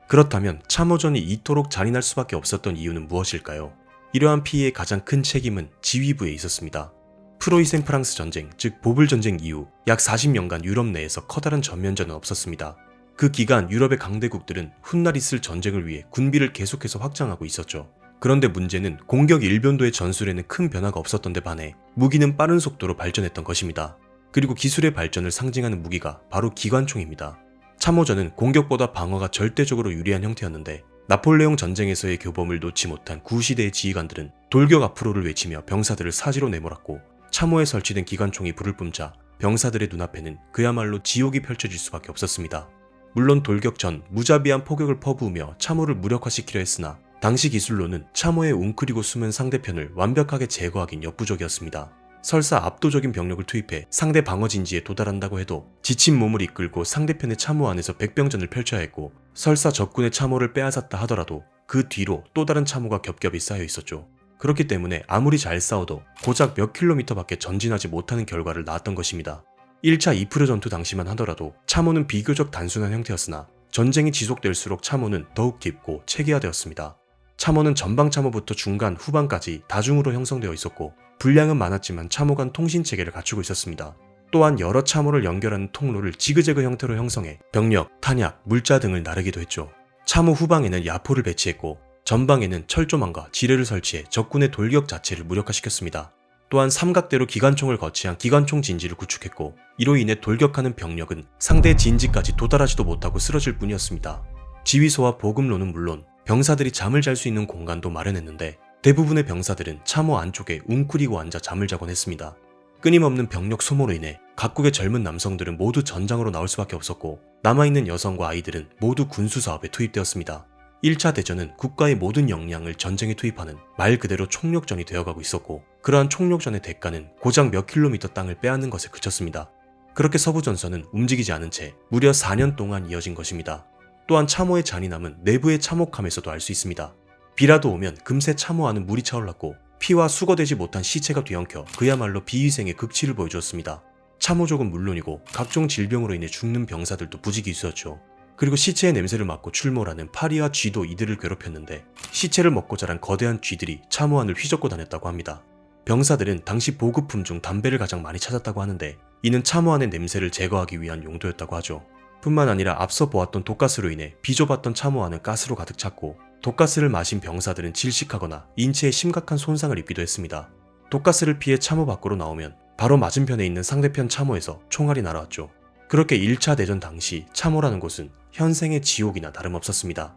그렇다면 참호전이 이토록 잔인할 수밖에 없었던 이유는 무엇일까요? 이러한 피해의 가장 큰 책임은 지휘부에 있었습니다. 프로이센 프랑스 전쟁, 즉 보블 전쟁 이후 약 40년간 유럽 내에서 커다란 전면전은 없었습니다. 그 기간 유럽의 강대국들은 훗날 있을 전쟁을 위해 군비를 계속해서 확장하고 있었죠. 그런데 문제는 공격 일변도의 전술에는 큰 변화가 없었던 데 반해 무기는 빠른 속도로 발전했던 것입니다. 그리고 기술의 발전을 상징하는 무기가 바로 기관총입니다. 참호전은 공격보다 방어가 절대적으로 유리한 형태였는데 나폴레옹 전쟁에서의 교범을 놓지 못한 구시대의 지휘관들은 돌격 앞으로를 외치며 병사들을 사지로 내몰았고 참호에 설치된 기관총이 불을 뿜자 병사들의 눈앞에는 그야말로 지옥이 펼쳐질 수밖에 없었습니다. 물론 돌격 전 무자비한 포격을 퍼부으며 참호를 무력화시키려 했으나 당시 기술로는 참호에 웅크리고 숨은 상대편을 완벽하게 제거하긴 역부족이었습니다. 설사 압도적인 병력을 투입해 상대 방어 진지에 도달한다고 해도 지친 몸을 이끌고 상대편의 참호 안에서 백병전을 펼쳐야 했고 설사 적군의 참호를 빼앗았다 하더라도 그 뒤로 또 다른 참호가 겹겹이 쌓여 있었죠. 그렇기 때문에 아무리 잘 싸워도 고작 몇 킬로미터밖에 전진하지 못하는 결과를 낳았던 것입니다. 1차 이프르 전투 당시만 하더라도 참호는 비교적 단순한 형태였으나 전쟁이 지속될수록 참호는 더욱 깊고 체계화되었습니다. 참호는 전방 참호부터 중간, 후방까지 다중으로 형성되어 있었고 분량은 많았지만 참호 간 통신 체계를 갖추고 있었습니다. 또한 여러 참호를 연결하는 통로를 지그재그 형태로 형성해 병력, 탄약, 물자 등을 나르기도 했죠. 참호 후방에는 야포를 배치했고 전방에는 철조망과 지뢰를 설치해 적군의 돌격 자체를 무력화시켰습니다. 또한 삼각대로 기관총을 거치한 기관총 진지를 구축했고 이로 인해 돌격하는 병력은 상대 진지까지 도달하지도 못하고 쓰러질 뿐이었습니다. 지휘소와 보급로는 물론 병사들이 잠을 잘 수 있는 공간도 마련했는데 대부분의 병사들은 참호 안쪽에 웅크리고 앉아 잠을 자곤 했습니다. 끊임없는 병력 소모로 인해 각국의 젊은 남성들은 모두 전장으로 나올 수밖에 없었고 남아있는 여성과 아이들은 모두 군수사업에 투입되었습니다. 1차 대전은 국가의 모든 역량을 전쟁에 투입하는 말 그대로 총력전이 되어가고 있었고 그러한 총력전의 대가는 고작 몇 킬로미터 땅을 빼앗는 것에 그쳤습니다. 그렇게 서부전선은 움직이지 않은 채 무려 4년 동안 이어진 것입니다. 또한 참호의 잔인함은 내부의 참혹함에서도 알 수 있습니다. 비라도 오면 금세 참호 안은 물이 차올랐고 피와 수거되지 못한 시체가 뒤엉켜 그야말로 비위생의 극치를 보여주었습니다. 참호족은 물론이고 각종 질병으로 인해 죽는 병사들도 부지기수였죠. 그리고 시체의 냄새를 맡고 출몰하는 파리와 쥐도 이들을 괴롭혔는데 시체를 먹고 자란 거대한 쥐들이 참호 안을 휘젓고 다녔다고 합니다. 병사들은 당시 보급품 중 담배를 가장 많이 찾았다고 하는데 이는 참호 안의 냄새를 제거하기 위한 용도였다고 하죠. 뿐만 아니라 앞서 보았던 독가스로 인해 비좁았던 참호 안은 가스로 가득 찼고 독가스를 마신 병사들은 질식하거나 인체에 심각한 손상을 입기도 했습니다. 독가스를 피해 참호 밖으로 나오면 바로 맞은편에 있는 상대편 참호에서 총알이 날아왔죠. 그렇게 1차 대전 당시 참호라는 곳은 현생의 지옥이나 다름없었습니다.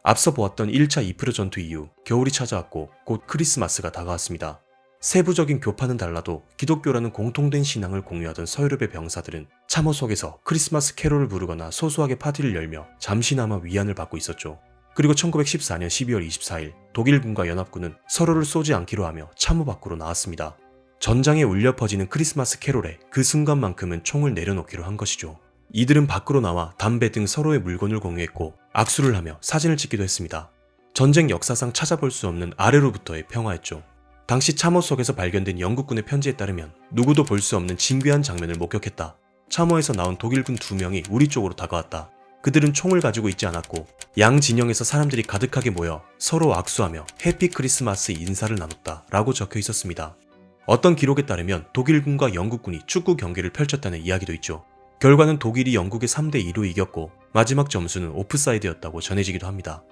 앞서 보았던 1차 이프르 전투 이후 겨울이 찾아왔고 곧 크리스마스가 다가왔습니다. 세부적인 교파는 달라도 기독교라는 공통된 신앙을 공유하던 서유럽의 병사들은 참호 속에서 크리스마스 캐롤을 부르거나 소소하게 파티를 열며 잠시나마 위안을 받고 있었죠. 그리고 1914년 12월 24일 독일군과 연합군은 서로를 쏘지 않기로 하며 참호 밖으로 나왔습니다. 전장에 울려 퍼지는 크리스마스 캐롤에 그 순간만큼은 총을 내려놓기로 한 것이죠. 이들은 밖으로 나와 담배 등 서로의 물건을 공유했고 악수를 하며 사진을 찍기도 했습니다. 전쟁 역사상 찾아볼 수 없는 아래로부터의 평화였죠. 당시 참호 속에서 발견된 영국군의 편지에 따르면 누구도 볼 수 없는 진귀한 장면을 목격했다. 참호에서 나온 독일군 2명이 우리 쪽으로 다가왔다. 그들은 총을 가지고 있지 않았고 양 진영에서 사람들이 가득하게 모여 서로 악수하며 해피 크리스마스 인사를 나눴다 라고 적혀 있었습니다. 어떤 기록에 따르면 독일군과 영국군이 축구 경기를 펼쳤다는 이야기도 있죠. 결과는 독일이 영국에 3대2로 이겼고 마지막 점수는 오프사이드였다고 전해지기도 합니다.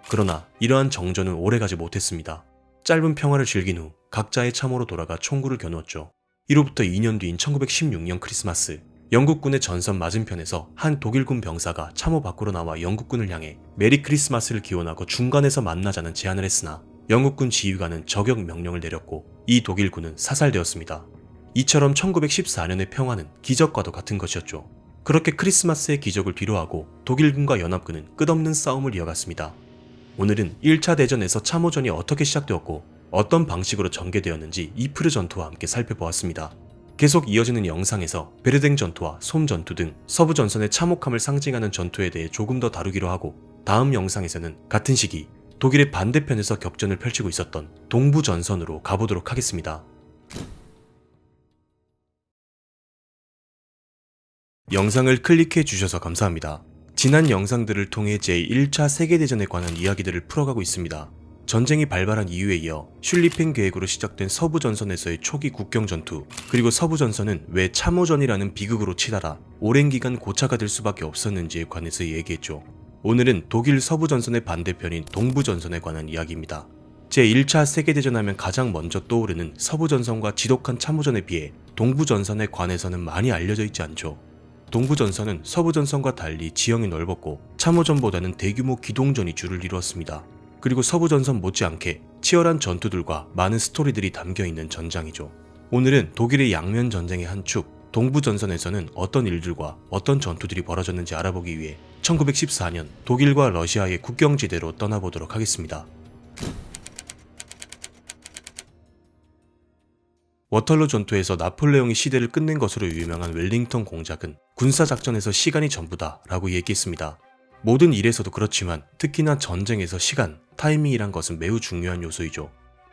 그러나 이러한 정전은 오래가지 못했습니다. 짧은 평화를 즐긴 후 각자의 참호로 돌아가 총구를 겨누었죠. 이로부터 2년 뒤인 1916년 크리스마스, 영국군의 전선 맞은편에서 한 독일군 병사가 참호 밖으로 나와 영국군을 향해 메리 크리스마스를 기원하고 중간에서 만나자는 제안을 했으나 영국군 지휘관은 저격 명령을 내렸고 이 독일군은 사살되었습니다. 이처럼 1914년의 평화는 기적과도 같은 것이었죠. 그렇게 크리스마스의 기적을 뒤로하고 독일군과 연합군은 끝없는 싸움을 이어갔습니다. 오늘은 1차 대전에서 참호전이 어떻게 시작되었고 어떤 방식으로 전개되었는지 이프르 전투와 함께 살펴보았습니다. 계속 이어지는 영상에서 베르댕 전투와 솜 전투 등 서부 전선의 참혹함을 상징하는 전투에 대해 조금 더 다루기로 하고, 다음 영상에서는 같은 시기 독일의 반대편에서 격전을 펼치고 있었던 동부 전선으로 가보도록 하겠습니다. 영상을 클릭해 주셔서 감사합니다. 지난 영상들을 통해 제1차 세계대전에 관한 이야기들을 풀어가고 있습니다. 전쟁이 발발한 이유에 이어 슐리펜 계획으로 시작된 서부전선에서의 초기 국경전투, 그리고 서부전선은 왜 참호전이라는 비극으로 치달아 오랜 기간 고차가 될 수밖에 없었는지에 관해서 얘기했죠. 오늘은 독일 서부전선의 반대편인 동부전선에 관한 이야기입니다. 제1차 세계대전 하면 가장 먼저 떠오르는 서부전선과 지독한 참호전에 비해 동부전선에 관해서는 많이 알려져 있지 않죠. 동부전선은 서부전선과 달리 지형이 넓었고 참호전보다는 대규모 기동전이 주를 이루었습니다. 그리고 서부전선 못지않게 치열한 전투들과 많은 스토리들이 담겨있는 전장이죠. 오늘은 독일의 양면 전쟁의 한 축, 동부전선에서는 어떤 일들과 어떤 전투들이 벌어졌는지 알아보기 위해 1914년 독일과 러시아의 국경지대로 떠나보도록 하겠습니다. 워털루 전투에서 나폴레옹이 시대를 끝낸 것으로 유명한 웰링턴 공작은 군사작전에서 시간이 전부다 라고 얘기했습니다. 모든 일에서도 그렇지만 특히나 전쟁에서 시간, 타이밍이란 것은 매우 중요한 요소이죠.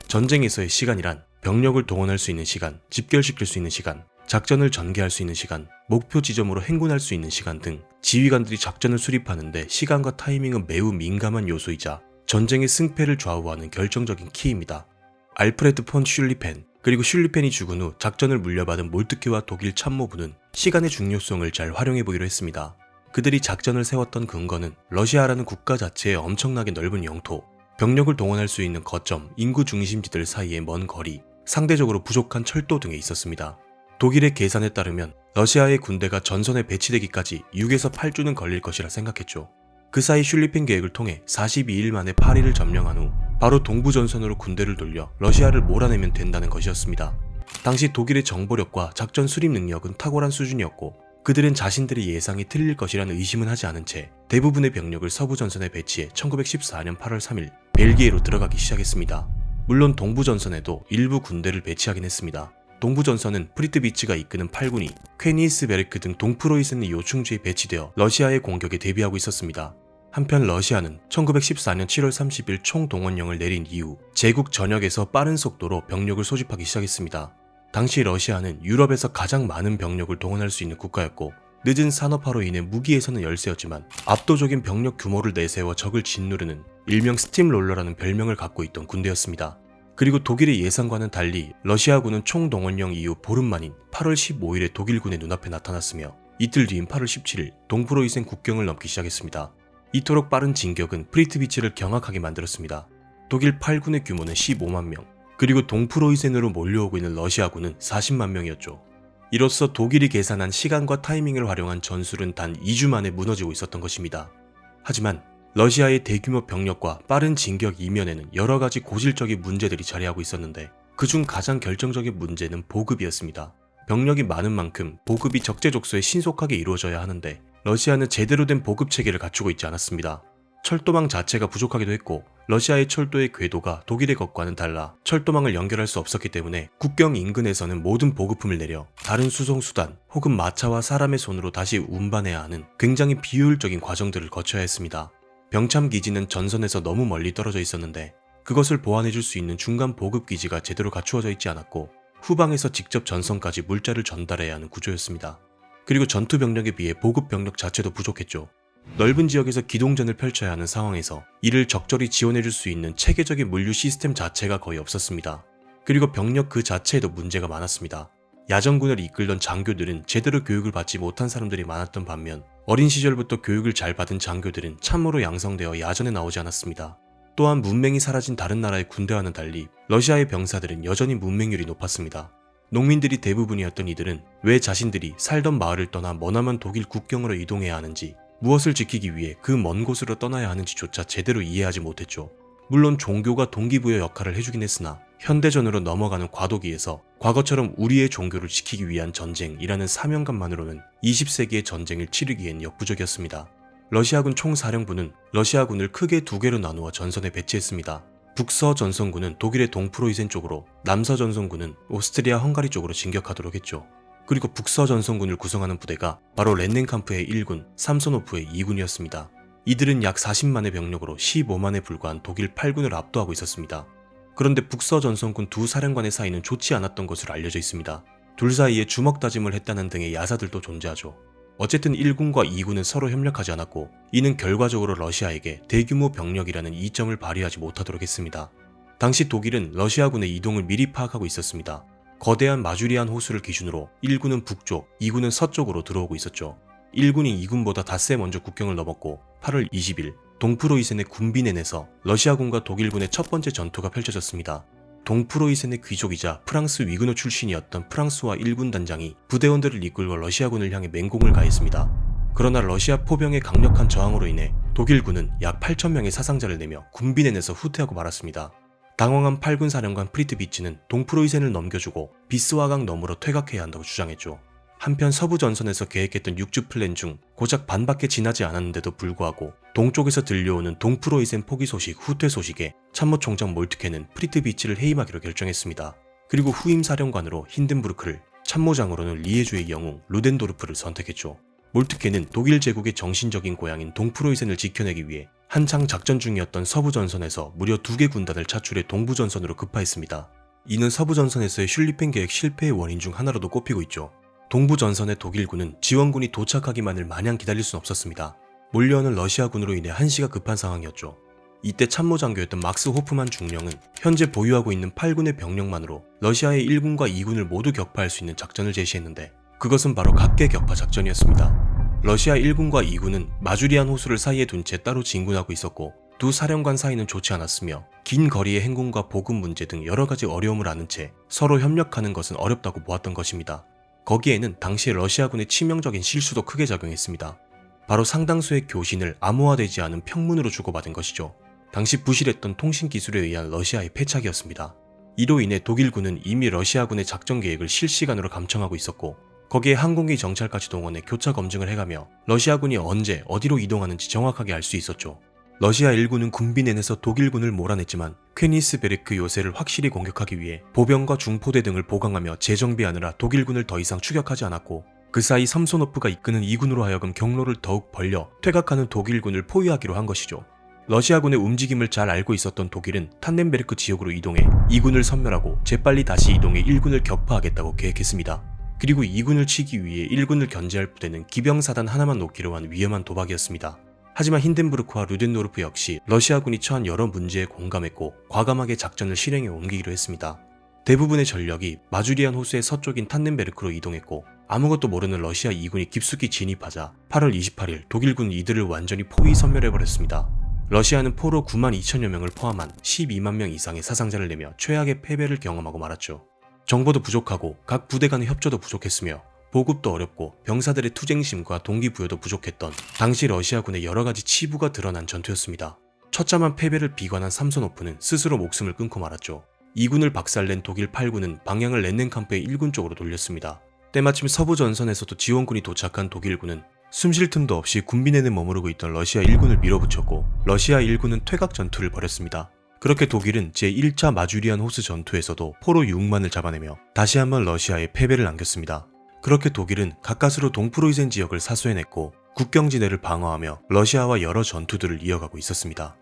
전쟁에서의 시간이란 병력을 동원할 수 있는 시간, 집결시킬 수 있는 시간, 작전을 전개할 수 있는 시간, 목표 지점으로 행군할 수 있는 시간 등 지휘관들이 작전을 수립하는데 시간과 타이밍은 매우 민감한 요소이자 전쟁의 승패를 좌우하는 결정적인 키입니다. 알프레드 폰 슐리펜, 그리고 슐리펜이 죽은 후 작전을 물려받은 몰트케와 독일 참모부는 시간의 중요성을 잘 활용해 보기로 했습니다. 그들이 작전을 세웠던 근거는 러시아라는 국가 자체의 엄청나게 넓은 영토, 병력을 동원할 수 있는 거점, 인구 중심지들 사이의 먼 거리, 상대적으로 부족한 철도 등에 있었습니다. 독일의 계산에 따르면 러시아의 군대가 전선에 배치되기까지 6에서 8주는 걸릴 것이라 생각했죠. 그 사이 슐리펜 계획을 통해 42일 만에 파리를 점령한 후 바로 동부전선으로 군대를 돌려 러시아를 몰아내면 된다는 것이었습니다. 당시 독일의 정보력과 작전 수립 능력은 탁월한 수준이었고 그들은 자신들의 예상이 틀릴 것이라는 의심은 하지 않은 채 대부분의 병력을 서부전선에 배치해 1914년 8월 3일 벨기에로 들어가기 시작했습니다. 물론 동부전선에도 일부 군대를 배치하긴 했습니다. 동부전선은 프리트비츠가 이끄는 8군이 퀘니스베르크 등 동프로이센의 요충지에 배치되어 러시아의 공격에 대비하고 있었습니다. 한편 러시아는 1914년 7월 30일 총동원령을 내린 이후 제국 전역에서 빠른 속도로 병력을 소집하기 시작했습니다. 당시 러시아는 유럽에서 가장 많은 병력을 동원할 수 있는 국가였고 늦은 산업화로 인해 무기에서는 열세였지만 압도적인 병력 규모를 내세워 적을 짓누르는 일명 스팀롤러라는 별명을 갖고 있던 군대였습니다. 그리고 독일의 예상과는 달리 러시아군은 총동원령 이후 보름 만인 8월 15일에 독일군의 눈앞에 나타났으며 이틀 뒤인 8월 17일 동프로이센 국경을 넘기 시작했습니다. 이토록 빠른 진격은 프리트비츠를 경악하게 만들었습니다. 독일 8군의 규모는 15만 명, 그리고 동프로이센으로 몰려오고 있는 러시아군은 40만 명이었죠. 이로써 독일이 계산한 시간과 타이밍을 활용한 전술은 단 2주 만에 무너지고 있었던 것입니다. 하지만 러시아의 대규모 병력과 빠른 진격 이면에는 여러가지 고질적인 문제들이 자리하고 있었는데 그중 가장 결정적인 문제는 보급이었습니다. 병력이 많은 만큼 보급이 적재적소에 신속하게 이루어져야 하는데 러시아는 제대로 된 보급 체계를 갖추고 있지 않았습니다. 철도망 자체가 부족하기도 했고 러시아의 철도의 궤도가 독일의 것과는 달라 철도망을 연결할 수 없었기 때문에 국경 인근에서는 모든 보급품을 내려 다른 수송수단 혹은 마차와 사람의 손으로 다시 운반해야 하는 굉장히 비효율적인 과정들을 거쳐야 했습니다. 병참 기지는 전선에서 너무 멀리 떨어져 있었는데 그것을 보완해줄 수 있는 중간 보급 기지가 제대로 갖추어져 있지 않았고 후방에서 직접 전선까지 물자를 전달해야 하는 구조였습니다. 그리고 전투 병력에 비해 보급 병력 자체도 부족했죠. 넓은 지역에서 기동전을 펼쳐야 하는 상황에서 이를 적절히 지원해줄 수 있는 체계적인 물류 시스템 자체가 거의 없었습니다. 그리고 병력 그 자체에도 문제가 많았습니다. 야전군을 이끌던 장교들은 제대로 교육을 받지 못한 사람들이 많았던 반면 어린 시절부터 교육을 잘 받은 장교들은 참으로 양성되어 야전에 나오지 않았습니다. 또한 문맹이 사라진 다른 나라의 군대와는 달리 러시아의 병사들은 여전히 문맹률이 높았습니다. 농민들이 대부분이었던 이들은 왜 자신들이 살던 마을을 떠나 머나먼 독일 국경으로 이동해야 하는지, 무엇을 지키기 위해 그 먼 곳으로 떠나야 하는지조차 제대로 이해하지 못했죠. 물론 종교가 동기부여 역할을 해주긴 했으나 현대전으로 넘어가는 과도기에서 과거처럼 우리의 종교를 지키기 위한 전쟁이라는 사명감만으로는 20세기의 전쟁을 치르기엔 역부족이었습니다. 러시아군 총사령부는 러시아군을 크게 두 개로 나누어 전선에 배치했습니다. 북서전선군은 독일의 동프로이센 쪽으로, 남서전선군은 오스트리아 헝가리 쪽으로 진격하도록 했죠. 그리고 북서전선군을 구성하는 부대가 바로 렌넨캄프의 1군, 삼소노프의 2군이었습니다. 이들은 약 40만의 병력으로 15만에 불과한 독일 8군을 압도하고 있었습니다. 그런데 북서전선군 두 사령관의 사이는 좋지 않았던 것으로 알려져 있습니다. 둘 사이에 주먹 다짐을 했다는 등의 야사들도 존재하죠. 어쨌든 1군과 2군은 서로 협력하지 않았고 이는 결과적으로 러시아에게 대규모 병력이라는 이점을 발휘하지 못하도록 했습니다. 당시 독일은 러시아군의 이동을 미리 파악하고 있었습니다. 거대한 마주리안 호수를 기준으로 1군은 북쪽, 2군은 서쪽으로 들어오고 있었죠. 1군이 2군보다 닷새 먼저 국경을 넘었고 8월 20일 동프로이센의 군비넨에서 러시아군과 독일군의 첫 번째 전투가 펼쳐졌습니다. 동프로이센의 귀족이자 프랑스 위그너 출신이었던 프랑스와 1군 단장이 부대원들을 이끌고 러시아군을 향해 맹공을 가했습니다. 그러나 러시아 포병의 강력한 저항으로 인해 독일군은 약 8,000명의 사상자를 내며 군비넨에서 후퇴하고 말았습니다. 당황한 8군 사령관 프리트비츠는 동프로이센을 넘겨주고 비스와강 너머로 퇴각해야 한다고 주장했죠. 한편 서부 전선에서 계획했던 6주 플랜 중 고작 반밖에 지나지 않았는데도 불구하고 동쪽에서 들려오는 동프로이센 포기 소식, 후퇴 소식에 참모총장 몰트케는 프리트비치를 해임하기로 결정했습니다. 그리고 후임 사령관으로 힌덴부르크를, 참모장으로는 리에주의 영웅 루덴도르프를 선택했죠. 몰트케는 독일 제국의 정신적인 고향인 동프로이센을 지켜내기 위해 한창 작전 중이었던 서부 전선에서 무려 2개 군단을 차출해 동부 전선으로 급파했습니다. 이는 서부 전선에서의 슐리펜 계획 실패의 원인 중 하나로도 꼽히고 있죠. 동부 전선의 독일군은 지원군이 도착하기만을 마냥 기다릴 순 없었습니다. 몰려오는 러시아군으로 인해 한시가 급한 상황이었죠. 이때 참모장교였던 막스 호프만 중령은 현재 보유하고 있는 8군의 병력만으로 러시아의 1군과 2군을 모두 격파할 수 있는 작전을 제시했는데 그것은 바로 각계 격파 작전이었습니다. 러시아 1군과 2군은 마주리안 호수를 사이에 둔 채 따로 진군하고 있었고 두 사령관 사이는 좋지 않았으며 긴 거리의 행군과 보급 문제 등 여러 가지 어려움을 아는 채 서로 협력하는 것은 어렵다고 보았던 것입니다. 거기에는 당시 러시아군의 치명적인 실수도 크게 작용했습니다. 바로 상당수의 교신을 암호화되지 않은 평문으로 주고받은 것이죠. 당시 부실했던 통신 기술에 의한 러시아의 패착이었습니다. 이로 인해 독일군은 이미 러시아군의 작전 계획을 실시간으로 감청하고 있었고 거기에 항공기 정찰까지 동원해 교차 검증을 해가며 러시아군이 언제 어디로 이동하는지 정확하게 알 수 있었죠. 러시아 1군은 군비넨에서 독일군을 몰아냈지만 퀘니스베르크 요새를 확실히 공격하기 위해 보병과 중포대 등을 보강하며 재정비하느라 독일군을 더 이상 추격하지 않았고 그 사이 삼소노프가 이끄는 2군으로 하여금 경로를 더욱 벌려 퇴각하는 독일군을 포위하기로 한 것이죠. 러시아군의 움직임을 잘 알고 있었던 독일은 탄넨베르크 지역으로 이동해 2군을 섬멸하고 재빨리 다시 이동해 1군을 격파하겠다고 계획했습니다. 그리고 2군을 치기 위해 1군을 견제할 부대는 기병사단 하나만 놓기로 한 위험한 도박이었습니다. 하지만 힌덴부르크와 루덴도르프 역시 러시아군이 처한 여러 문제에 공감했고 과감하게 작전을 실행에 옮기기로 했습니다. 대부분의 전력이 마주리안 호수의 서쪽인 탄넨베르크로 이동했고 아무것도 모르는 러시아 2군이 깊숙이 진입하자 8월 28일 독일군 이들을 완전히 포위 섬멸해버렸습니다. 러시아는 포로 9만 2천여 명을 포함한 12만 명 이상의 사상자를 내며 최악의 패배를 경험하고 말았죠. 정보도 부족하고 각 부대 간의 협조도 부족했으며 보급도 어렵고 병사들의 투쟁심과 동기부여도 부족했던 당시 러시아군의 여러가지 치부가 드러난 전투였습니다. 처참한 패배를 비관한 삼소노프는 스스로 목숨을 끊고 말았죠. 2군을 박살낸 독일 8군은 방향을 렌넨캄프의 1군 쪽으로 돌렸습니다. 때마침 서부 전선에서도 지원군이 도착한 독일군은 숨쉴 틈도 없이 군비넨에 머무르고 있던 러시아 1군을 밀어붙였고 러시아 1군은 퇴각 전투를 벌였습니다. 그렇게 독일은 제1차 마주리안 호수 전투에서도 포로 6만을 잡아내며 다시 한번 러시아에 패배를 안겼습니다. 그렇게 독일은 가까스로 동프로이센 지역을 사수해냈고 국경지대를 방어하며 러시아와 여러 전투들을 이어가고 있었습니다.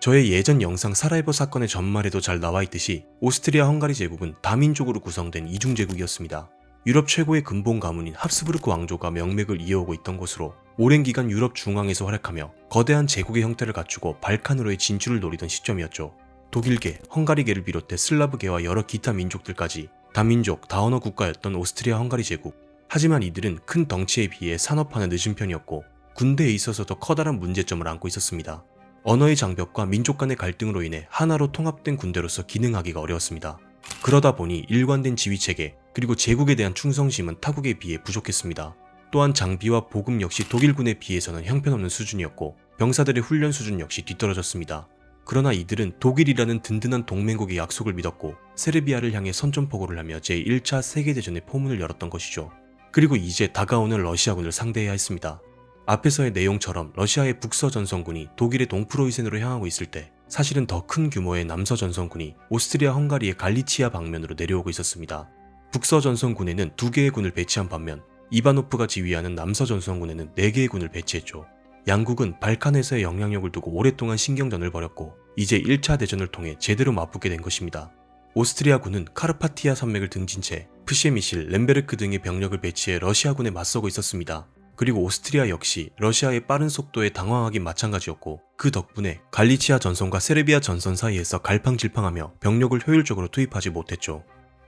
저의 예전 영상 사라예보 사건의 전말에도 잘 나와있듯이 오스트리아 헝가리 제국은 다민족으로 구성된 이중제국이었습니다. 유럽 최고의 근본 가문인 합스부르크 왕조가 명맥을 이어오고 있던 곳으로 오랜 기간 유럽 중앙에서 활약하며 거대한 제국의 형태를 갖추고 발칸으로의 진출을 노리던 시점이었죠. 독일계, 헝가리계를 비롯해 슬라브계와 여러 기타 민족들까지 다민족, 다언어 국가였던 오스트리아 헝가리 제국. 하지만 이들은 큰 덩치에 비해 산업화는 늦은 편이었고 군대에 있어서도 커다란 문제점을 안고 있었습니다. 언어의 장벽과 민족 간의 갈등으로 인해 하나로 통합된 군대로서 기능하기가 어려웠습니다. 그러다 보니 일관된 지휘체계 그리고 제국에 대한 충성심은 타국에 비해 부족했습니다. 또한 장비와 보급 역시 독일군에 비해서는 형편없는 수준이었고 병사들의 훈련 수준 역시 뒤떨어졌습니다. 그러나 이들은 독일이라는 든든한 동맹국의 약속을 믿었고 세르비아를 향해 선전포고를 하며 제1차 세계대전의 포문을 열었던 것이죠. 그리고 이제 다가오는 러시아군을 상대해야 했습니다. 앞에서의 내용처럼 러시아의 북서전선군이 독일의 동프로이센으로 향하고 있을 때 사실은 더 큰 규모의 남서전선군이 오스트리아 헝가리의 갈리치아 방면으로 내려오고 있었습니다. 북서전선군에는 2개의 군을 배치한 반면 이바노프가 지휘하는 남서전선군에는 4개의 군을 배치했죠. 양국은 발칸에서의 영향력을 두고 오랫동안 신경전을 벌였고 이제 1차 대전을 통해 제대로 맞붙게 된 것입니다. 오스트리아군은 카르파티아 산맥을 등진 채 프셰미실, 렘베르크 등의 병력을 배치해 러시아군에 맞서고 있었습니다. 그리고 오스트리아 역시 러시아의 빠른 속도에 당황하긴 마찬가지였고 그 덕분에 갈리치아 전선과 세르비아 전선 사이에서 갈팡질팡하며 병력을 효율적으로 투입하지 못했죠.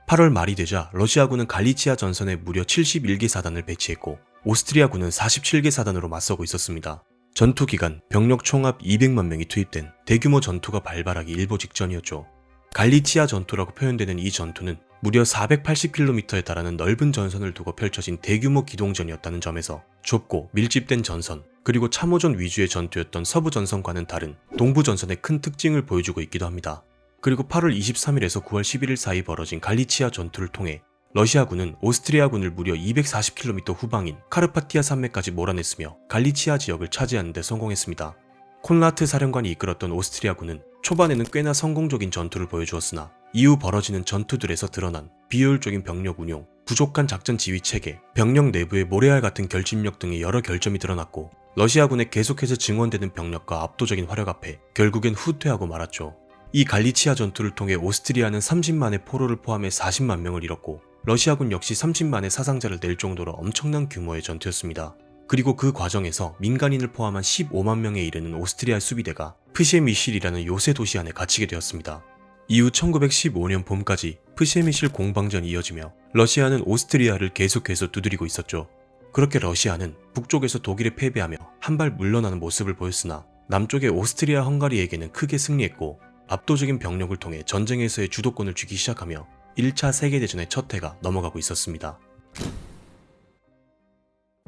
8월 말이 되자 러시아군은 갈리치아 전선에 무려 71개 사단을 배치했고 오스트리아군은 47개 사단으로 맞서고 있었습니다. 전투 기간 병력 총합 200만 명이 투입된 대규모 전투가 발발하기 일보 직전이었죠. 갈리치아 전투라고 표현되는 이 전투는 무려 480km에 달하는 넓은 전선을 두고 펼쳐진 대규모 기동전이었다는 점에서 좁고 밀집된 전선, 그리고 참호전 위주의 전투였던 서부 전선과는 다른 동부 전선의 큰 특징을 보여주고 있기도 합니다. 그리고 8월 23일에서 9월 11일 사이 벌어진 갈리치아 전투를 통해 러시아군은 오스트리아군을 무려 240km 후방인 카르파티아 산맥까지 몰아냈으며 갈리치아 지역을 차지하는 데 성공했습니다. 콘라트 사령관이 이끌었던 오스트리아군은 초반에는 꽤나 성공적인 전투를 보여주었으나 이후 벌어지는 전투들에서 드러난 비효율적인 병력 운용, 부족한 작전 지휘 체계, 병력 내부의 모래알 같은 결집력 등의 여러 결점이 드러났고 러시아군의 계속해서 증원되는 병력과 압도적인 화력 앞에 결국엔 후퇴하고 말았죠. 이 갈리치아 전투를 통해 오스트리아는 30만의 포로를 포함해 40만 명을 잃었고 러시아군 역시 30만의 사상자를 낼 정도로 엄청난 규모의 전투였습니다. 그리고 그 과정에서 민간인을 포함한 15만 명에 이르는 오스트리아 수비대가 프셰미실이라는 요새 도시 안에 갇히게 되었습니다. 이후 1915년 봄까지 프셰미실 공방전이 이어지며 러시아는 오스트리아를 계속해서 두드리고 있었죠. 그렇게 러시아는 북쪽에서 독일에 패배하며 한 발 물러나는 모습을 보였으나 남쪽의 오스트리아 헝가리에게는 크게 승리했고 압도적인 병력을 통해 전쟁에서의 주도권을 쥐기 시작하며 1차 세계대전의 첫 해가 넘어가고 있었습니다.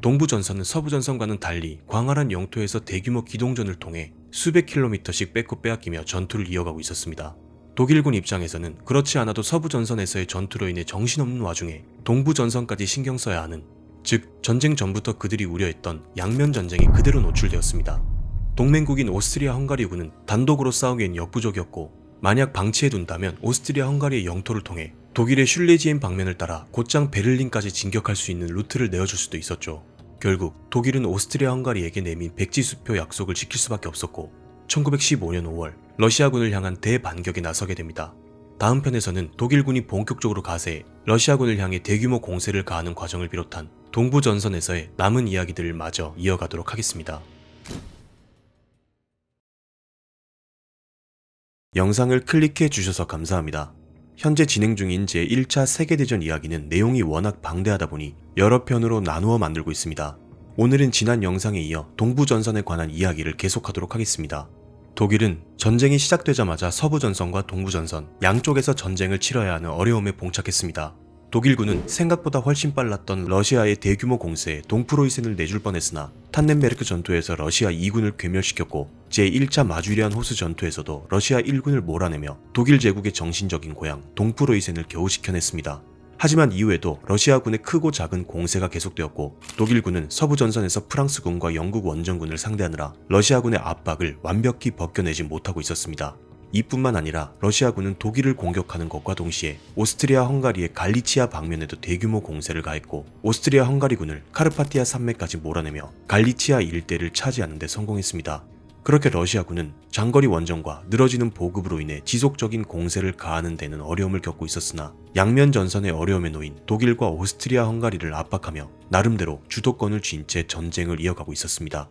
동부전선은 서부전선과는 달리 광활한 영토에서 대규모 기동전을 통해 수백 킬로미터씩 뺏고 빼앗기며 전투를 이어가고 있었습니다. 독일군 입장에서는 그렇지 않아도 서부전선에서의 전투로 인해 정신없는 와중에 동부전선까지 신경 써야 하는, 즉 전쟁 전부터 그들이 우려했던 양면전쟁이 그대로 노출되었습니다. 동맹국인 오스트리아 헝가리군은 단독으로 싸우기엔 역부족이었고 만약 방치해둔다면 오스트리아 헝가리의 영토를 통해 독일의 슐레지엔 방면을 따라 곧장 베를린까지 진격할 수 있는 루트를 내어줄 수도 있었죠. 결국 독일은 오스트리아 헝가리에게 내민 백지수표 약속을 지킬 수밖에 없었고 1915년 5월 러시아군을 향한 대반격에 나서게 됩니다. 다음 편에서는 독일군이 본격적으로 가세해 러시아군을 향해 대규모 공세를 가하는 과정을 비롯한 동부전선에서의 남은 이야기들을 마저 이어가도록 하겠습니다. 영상을 클릭해 주셔서 감사합니다. 현재 진행 중인 제1차 세계대전 이야기는 내용이 워낙 방대하다 보니 여러 편으로 나누어 만들고 있습니다. 오늘은 지난 영상에 이어 동부전선에 관한 이야기를 계속하도록 하겠습니다. 독일은 전쟁이 시작되자마자 서부전선과 동부전선 양쪽에서 전쟁을 치러야 하는 어려움에 봉착했습니다. 독일군은 생각보다 훨씬 빨랐던 러시아의 대규모 공세에 동프로이센을 내줄 뻔했으나 탄넨베르크 전투에서 러시아 2군을 괴멸시켰고 제1차 마주리안 호스 전투에서도 러시아 1군을 몰아내며 독일 제국의 정신적인 고향 동프로이센을 겨우 지켜냈습니다. 하지만 이후에도 러시아군의 크고 작은 공세가 계속되었고 독일군은 서부전선에서 프랑스군과 영국 원정군을 상대하느라 러시아군의 압박을 완벽히 벗겨내지 못하고 있었습니다. 이뿐만 아니라 러시아군은 독일을 공격하는 것과 동시에 오스트리아 헝가리의 갈리치아 방면에도 대규모 공세를 가했고 오스트리아 헝가리군을 카르파티아 산맥까지 몰아내며 갈리치아 일대를 차지하는 데 성공했습니다. 그렇게 러시아군은 장거리 원정과 늘어지는 보급으로 인해 지속적인 공세를 가하는 데는 어려움을 겪고 있었으나 양면 전선의 어려움에 놓인 독일과 오스트리아 헝가리를 압박하며 나름대로 주도권을 쥔 채 전쟁을 이어가고 있었습니다.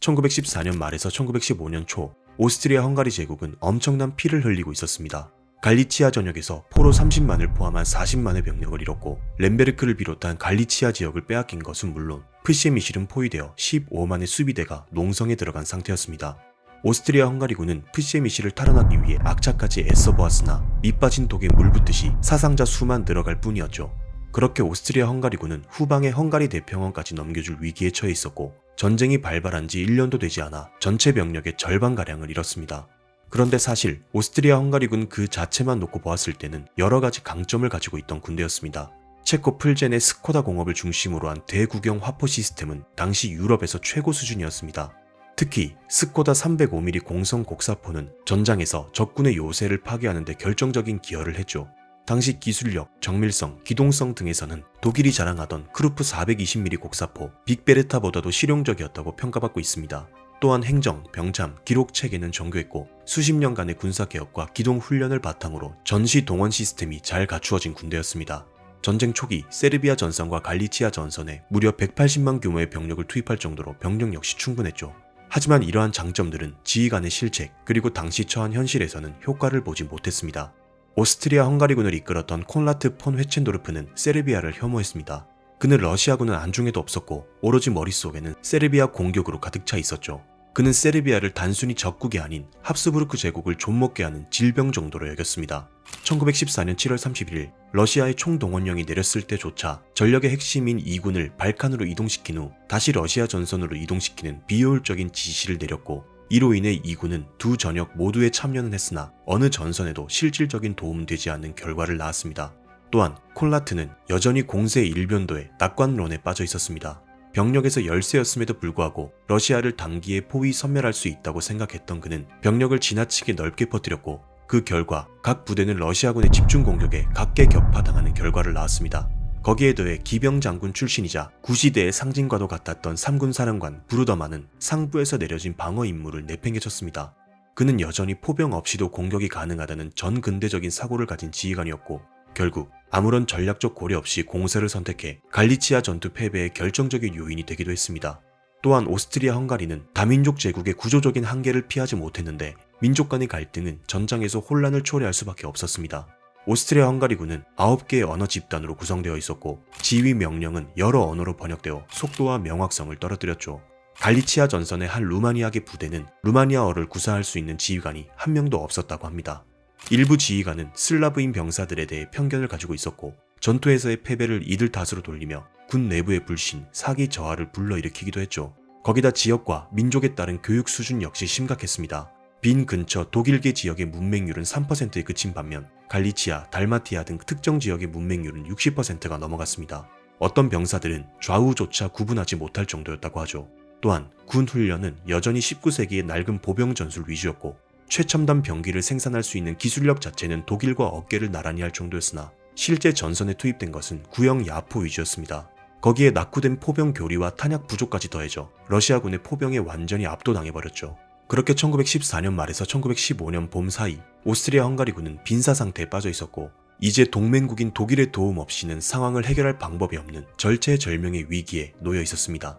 1914년 말에서 1915년 초 오스트리아 헝가리 제국은 엄청난 피를 흘리고 있었습니다. 갈리치아 전역에서 포로 30만을 포함한 40만의 병력을 잃었고 렘베르크를 비롯한 갈리치아 지역을 빼앗긴 것은 물론 프시에미실은 포위되어 15만의 수비대가 농성에 들어간 상태였습니다. 오스트리아 헝가리군은 프시에미실을 탈환하기 위해 악착같이 애써보았으나 밑빠진 독에 물 붓듯이 사상자 수만 늘어갈 뿐이었죠. 그렇게 오스트리아 헝가리군은 후방의 헝가리 대평원까지 넘겨줄 위기에 처해 있었고 전쟁이 발발한 지 1년도 되지 않아 전체 병력의 절반가량을 잃었습니다. 그런데 사실 오스트리아 헝가리군 그 자체만 놓고 보았을 때는 여러 가지 강점을 가지고 있던 군대였습니다. 체코 풀젠의 스코다 공업을 중심으로 한 대구경 화포 시스템은 당시 유럽에서 최고 수준이었습니다. 특히 스코다 305mm 공성 곡사포는 전장에서 적군의 요새를 파괴하는 데 결정적인 기여를 했죠. 당시 기술력, 정밀성, 기동성 등에서는 독일이 자랑하던 크루프 420mm 곡사포 빅베르타보다도 실용적이었다고 평가받고 있습니다. 또한 행정, 병참, 기록 체계는 정교했고 수십 년간의 군사개혁과 기동훈련을 바탕으로 전시 동원 시스템이 잘 갖추어진 군대였습니다. 전쟁 초기 세르비아 전선과 갈리치아 전선에 무려 180만 규모의 병력을 투입할 정도로 병력 역시 충분했죠. 하지만 이러한 장점들은 지휘 간의 실책 그리고 당시 처한 현실에서는 효과를 보지 못했습니다. 오스트리아 헝가리군을 이끌었던 콘라트 폰 회첸도르프는 세르비아를 혐오했습니다. 그는 러시아군은 안중에도 없었고 오로지 머릿속에는 세르비아 공격으로 가득 차 있었죠. 그는 세르비아를 단순히 적국이 아닌 합스부르크 제국을 좀먹게 하는 질병 정도로 여겼습니다. 1914년 7월 31일 러시아의 총동원령이 내렸을 때조차 전력의 핵심인 2군을 발칸으로 이동시킨 후 다시 러시아 전선으로 이동시키는 비효율적인 지시를 내렸고 이로 인해 2군은 두 전역 모두에 참여는 했으나 어느 전선에도 실질적인 도움되지 않는 결과를 낳았습니다. 또한 콘라트는 여전히 공세의 일변도에 낙관론에 빠져 있었습니다. 병력에서 열세였음에도 불구하고 러시아를 단기에 포위 섬멸할 수 있다고 생각했던 그는 병력을 지나치게 넓게 퍼뜨렸고 그 결과 각 부대는 러시아군의 집중 공격에 각계격파당하는 결과를 낳았습니다. 거기에 더해 기병 장군 출신이자 구시대의 상징과도 같았던 3군 사령관 브루더만은 상부에서 내려진 방어 임무를 내팽개쳤습니다. 그는 여전히 포병 없이도 공격이 가능하다는 전근대적인 사고를 가진 지휘관이었고 결국 아무런 전략적 고려 없이 공세를 선택해 갈리치아 전투 패배의 결정적인 요인이 되기도 했습니다. 또한 오스트리아 헝가리는 다민족 제국의 구조적인 한계를 피하지 못했는데 민족 간의 갈등은 전장에서 혼란을 초래할 수밖에 없었습니다. 오스트리아 헝가리군은 9개의 언어 집단으로 구성되어 있었고 지휘 명령은 여러 언어로 번역되어 속도와 명확성을 떨어뜨렸죠. 갈리치아 전선의 한 루마니아계 부대는 루마니아어를 구사할 수 있는 지휘관이 한 명도 없었다고 합니다. 일부 지휘관은 슬라브인 병사들에 대해 편견을 가지고 있었고 전투에서의 패배를 이들 탓으로 돌리며 군 내부의 불신, 사기 저하를 불러일으키기도 했죠. 거기다 지역과 민족에 따른 교육 수준 역시 심각했습니다. 빈 근처 독일계 지역의 문맹률은 3%에 그친 반면 갈리치아, 달마티아 등 특정 지역의 문맹률은 60%가 넘어갔습니다. 어떤 병사들은 좌우조차 구분하지 못할 정도였다고 하죠. 또한 군 훈련은 여전히 19세기의 낡은 보병 전술 위주였고 최첨단 병기를 생산할 수 있는 기술력 자체는 독일과 어깨를 나란히 할 정도였으나 실제 전선에 투입된 것은 구형 야포 위주였습니다. 거기에 낙후된 포병 교리와 탄약 부족까지 더해져 러시아군의 포병에 완전히 압도당해버렸죠. 그렇게 1914년 말에서 1915년 봄 사이 오스트리아 헝가리군은 빈사 상태에 빠져 있었고 이제 동맹국인 독일의 도움 없이는 상황을 해결할 방법이 없는 절체절명의 위기에 놓여 있었습니다.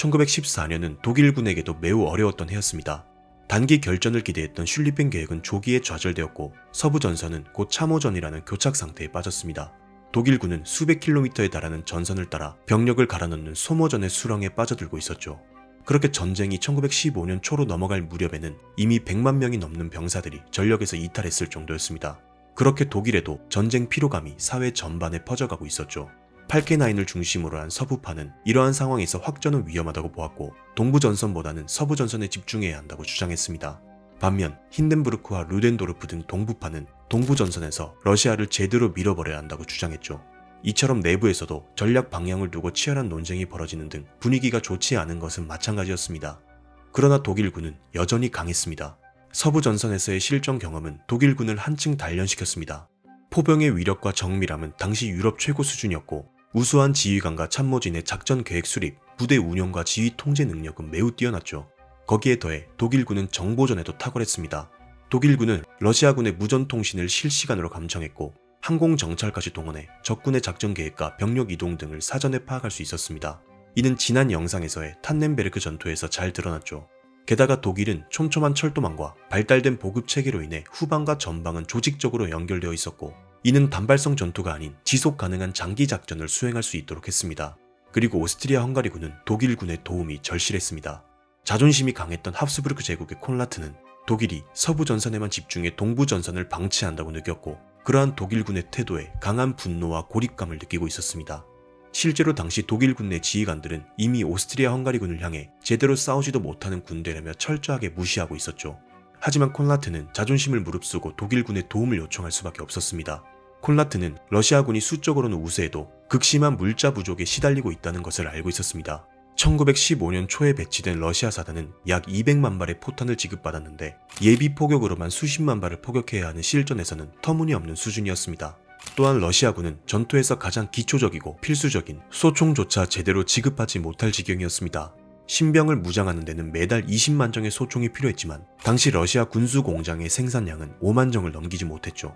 1914년은 독일군에게도 매우 어려웠던 해였습니다. 단기 결전을 기대했던 슐리펜 계획은 조기에 좌절되었고 서부 전선은 곧 참호전이라는 교착 상태에 빠졌습니다. 독일군은 수백 킬로미터에 달하는 전선을 따라 병력을 갈아넣는 소모전의 수렁에 빠져들고 있었죠. 그렇게 전쟁이 1915년 초로 넘어갈 무렵에는 이미 100만 명이 넘는 병사들이 전력에서 이탈했을 정도였습니다. 그렇게 독일에도 전쟁 피로감이 사회 전반에 퍼져가고 있었죠. 팔케나인을 중심으로 한 서부파는 이러한 상황에서 확전은 위험하다고 보았고 동부전선보다는 서부전선에 집중해야 한다고 주장했습니다. 반면 힌덴부르크와 루덴도르프 등 동부파는 동부전선에서 러시아를 제대로 밀어버려야 한다고 주장했죠. 이처럼 내부에서도 전략 방향을 두고 치열한 논쟁이 벌어지는 등 분위기가 좋지 않은 것은 마찬가지였습니다. 그러나 독일군은 여전히 강했습니다. 서부전선에서의 실전 경험은 독일군을 한층 단련시켰습니다. 포병의 위력과 정밀함은 당시 유럽 최고 수준이었고 우수한 지휘관과 참모진의 작전 계획 수립, 부대 운영과 지휘 통제 능력은 매우 뛰어났죠. 거기에 더해 독일군은 정보전에도 탁월했습니다. 독일군은 러시아군의 무전 통신을 실시간으로 감청했고 항공 정찰까지 동원해 적군의 작전 계획과 병력 이동 등을 사전에 파악할 수 있었습니다. 이는 지난 영상에서의 탄넨베르크 전투에서 잘 드러났죠. 게다가 독일은 촘촘한 철도망과 발달된 보급 체계로 인해 후방과 전방은 조직적으로 연결되어 있었고 이는 단발성 전투가 아닌 지속 가능한 장기 작전을 수행할 수 있도록 했습니다. 그리고 오스트리아 헝가리군은 독일군의 도움이 절실했습니다. 자존심이 강했던 합스부르크 제국의 콘라트는 독일이 서부 전선에만 집중해 동부 전선을 방치한다고 느꼈고 그러한 독일군의 태도에 강한 분노와 고립감을 느끼고 있었습니다. 실제로 당시 독일군 내 지휘관들은 이미 오스트리아 헝가리군을 향해 제대로 싸우지도 못하는 군대라며 철저하게 무시하고 있었죠. 하지만 콘라트는 자존심을 무릅쓰고 독일군의 도움을 요청할 수밖에 없었습니다. 콘라트는 러시아군이 수적으로는 우세해도 극심한 물자 부족에 시달리고 있다는 것을 알고 있었습니다. 1915년 초에 배치된 러시아 사단은 약 200만 발의 포탄을 지급받았는데 예비 포격으로만 수십만 발을 포격해야 하는 실전에서는 터무니없는 수준이었습니다. 또한 러시아군은 전투에서 가장 기초적이고 필수적인 소총조차 제대로 지급하지 못할 지경이었습니다. 신병을 무장하는 데는 매달 20만 정의 소총이 필요했지만 당시 러시아 군수 공장의 생산량은 5만 정을 넘기지 못했죠.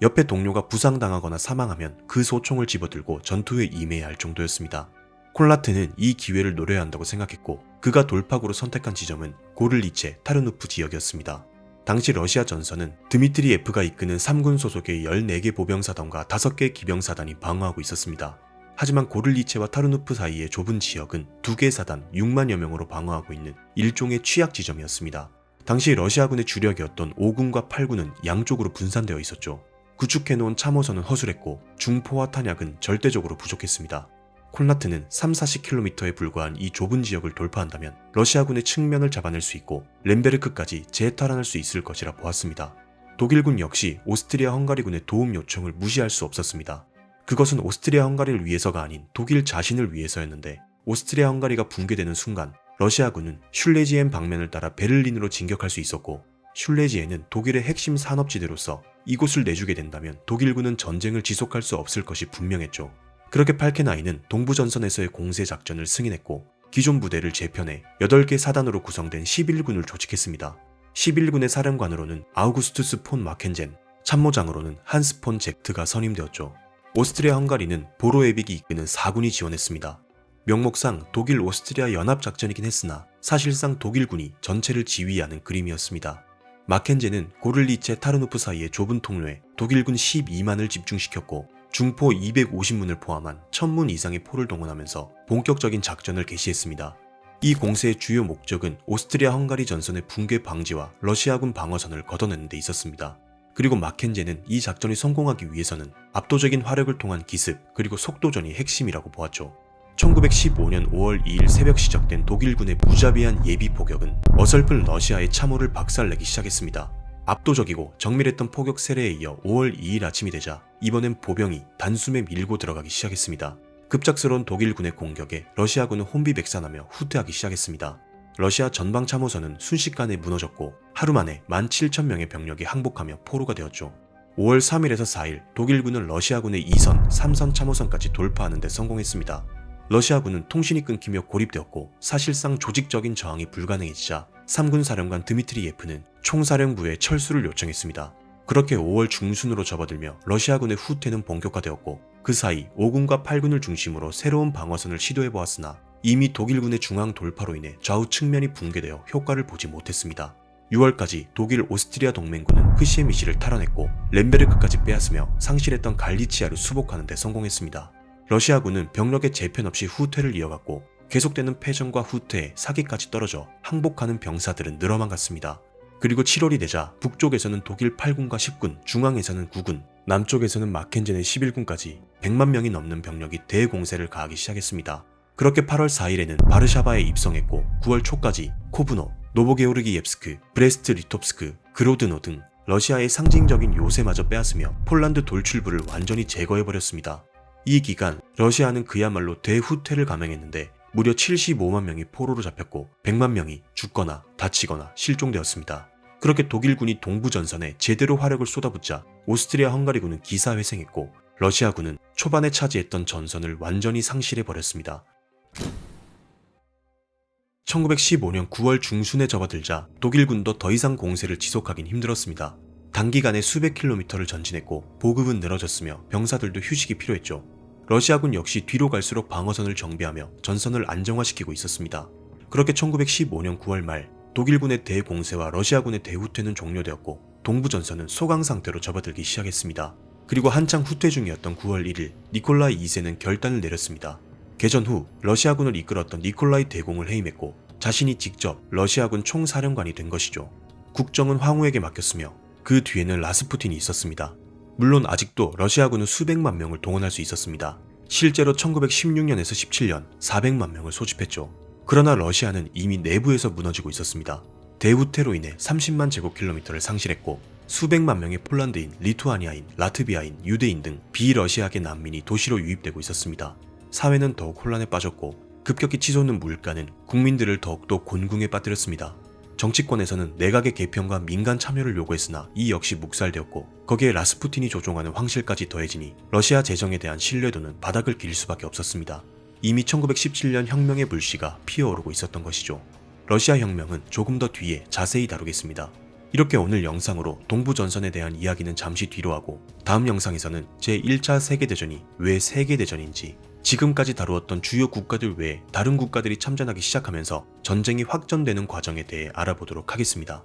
옆에 동료가 부상당하거나 사망하면 그 소총을 집어들고 전투에 임해야 할 정도였습니다. 콘라트는 이 기회를 노려야 한다고 생각했고 그가 돌파구로 선택한 지점은 고를리체, 타르누프 지역이었습니다. 당시 러시아 전선은 드미트리예프가 이끄는 3군 소속의 14개 보병사단과 5개 기병사단이 방어하고 있었습니다. 하지만 고를리체와 타르누프 사이의 좁은 지역은 2개 사단 6만여 명으로 방어하고 있는 일종의 취약 지점이었습니다. 당시 러시아군의 주력이었던 5군과 8군은 양쪽으로 분산되어 있었죠. 구축해놓은 참호선은 허술했고 중포와 탄약은 절대적으로 부족했습니다. 콘라트는 3-40km에 불과한 이 좁은 지역을 돌파한다면 러시아군의 측면을 잡아낼 수 있고 렘베르크까지 재탈환할 수 있을 것이라 보았습니다. 독일군 역시 오스트리아 헝가리군의 도움 요청을 무시할 수 없었습니다. 그것은 오스트리아 헝가리를 위해서가 아닌 독일 자신을 위해서였는데 오스트리아 헝가리가 붕괴되는 순간 러시아군은 슐레지엔 방면을 따라 베를린으로 진격할 수 있었고 슐레지엔은 독일의 핵심 산업지대로서 이곳을 내주게 된다면 독일군은 전쟁을 지속할 수 없을 것이 분명했죠. 그렇게 팔케나이는 동부전선에서의 공세 작전을 승인했고 기존 부대를 재편해 8개 사단으로 구성된 11군을 조직했습니다. 11군의 사령관으로는 아우구스투스 폰 마켄젠, 참모장으로는 한스 폰 젝트가 선임되었죠. 오스트리아 헝가리는 보로에빅이 이끄는 4군이 지원했습니다. 명목상 독일 오스트리아 연합작전이긴 했으나 사실상 독일군이 전체를 지휘하는 그림이었습니다. 마켄젠은 고를리체 타르누프 사이의 좁은 통로에 독일군 12만을 집중시켰고 중포 250문을 포함한 1000문 이상의 포를 동원하면서 본격적인 작전을 개시했습니다. 이 공세의 주요 목적은 오스트리아 헝가리 전선의 붕괴 방지와 러시아군 방어선을 걷어내는 데 있었습니다. 그리고 마켄젠은 이 작전이 성공하기 위해서는 압도적인 화력을 통한 기습 그리고 속도전이 핵심이라고 보았죠. 1915년 5월 2일 새벽 시작된 독일군의 무자비한 예비 포격은 어설픈 러시아의 참호를 박살내기 시작했습니다. 압도적이고 정밀했던 포격 세례에 이어 5월 2일 아침이 되자 이번엔 보병이 단숨에 밀고 들어가기 시작했습니다. 급작스러운 독일군의 공격에 러시아군은 혼비백산하며 후퇴하기 시작했습니다. 러시아 전방 참호선은 순식간에 무너졌고 하루 만에 17,000명의 병력이 항복하며 포로가 되었죠. 5월 3일에서 4일 독일군은 러시아군의 2선, 3선 참호선까지 돌파하는 데 성공했습니다. 러시아군은 통신이 끊기며 고립되었고 사실상 조직적인 저항이 불가능해지자 3군 사령관 드미트리예프는 총사령부에 철수를 요청했습니다. 그렇게 5월 중순으로 접어들며 러시아군의 후퇴는 본격화되었고 그 사이 5군과 8군을 중심으로 새로운 방어선을 시도해보았으나 이미 독일군의 중앙 돌파로 인해 좌우 측면이 붕괴되어 효과를 보지 못했습니다. 6월까지 독일 오스트리아 동맹군은 흐시에미시를 탈환했고 렘베르크까지 빼앗으며 상실했던 갈리치아를 수복하는 데 성공했습니다. 러시아군은 병력의 재편 없이 후퇴를 이어갔고 계속되는 패전과 후퇴에 사기까지 떨어져 항복하는 병사들은 늘어만 갔습니다. 그리고 7월이 되자 북쪽에서는 독일 8군과 10군, 중앙에서는 9군, 남쪽에서는 마켄젠의 11군까지 100만 명이 넘는 병력이 대공세를 가하기 시작했습니다. 그렇게 8월 4일에는 바르샤바에 입성했고 9월 초까지 코브노, 노보게오르기옙스크, 브레스트 리톱스크, 그로드노 등 러시아의 상징적인 요새마저 빼앗으며 폴란드 돌출부를 완전히 제거해버렸습니다. 이 기간 러시아는 그야말로 대후퇴를 감행했는데 무려 75만 명이 포로로 잡혔고 100만 명이 죽거나 다치거나 실종되었습니다. 그렇게 독일군이 동부전선에 제대로 화력을 쏟아붓자 오스트리아 헝가리군은 기사회생했고 러시아군은 초반에 차지했던 전선을 완전히 상실해버렸습니다. 1915년 9월 중순에 접어들자 독일군도 더 이상 공세를 지속하긴 힘들었습니다. 단기간에 수백 킬로미터를 전진했고 보급은 늘어졌으며 병사들도 휴식이 필요했죠. 러시아군 역시 뒤로 갈수록 방어선을 정비하며 전선을 안정화시키고 있었습니다. 그렇게 1915년 9월 말 독일군의 대공세와 러시아군의 대후퇴는 종료되었고 동부전선은 소강 상태로 접어들기 시작했습니다. 그리고 한창 후퇴 중이었던 9월 1일 니콜라이 2세는 결단을 내렸습니다. 개전 후 러시아군을 이끌었던 니콜라이 대공을 해임했고 자신이 직접 러시아군 총사령관이 된 것이죠. 국정은 황후에게 맡겼으며 그 뒤에는 라스푸틴이 있었습니다. 물론 아직도 러시아군은 수백만 명을 동원할 수 있었습니다. 실제로 1916년에서 17년 400만 명을 소집했죠. 그러나 러시아는 이미 내부에서 무너지고 있었습니다. 대후퇴로 인해 30만 제곱킬로미터를 상실했고 수백만 명의 폴란드인, 리투아니아인, 라트비아인, 유대인 등 비러시아계 난민이 도시로 유입되고 있었습니다. 사회는 더욱 혼란에 빠졌고 급격히 치솟는 물가는 국민들을 더욱더 곤궁에 빠뜨렸습니다. 정치권에서는 내각의 개편과 민간 참여를 요구했으나 이 역시 묵살되었고 거기에 라스푸틴이 조종하는 황실까지 더해지니 러시아 재정에 대한 신뢰도는 바닥을 길 수밖에 없었습니다. 이미 1917년 혁명의 불씨가 피어오르고 있었던 것이죠. 러시아 혁명은 조금 더 뒤에 자세히 다루겠습니다. 이렇게 오늘 영상으로 동부전선에 대한 이야기는 잠시 뒤로 하고 다음 영상에서는 제1차 세계대전이 왜 세계대전인지 지금까지 다루었던 주요 국가들 외에 다른 국가들이 참전하기 시작하면서 전쟁이 확전되는 과정에 대해 알아보도록 하겠습니다.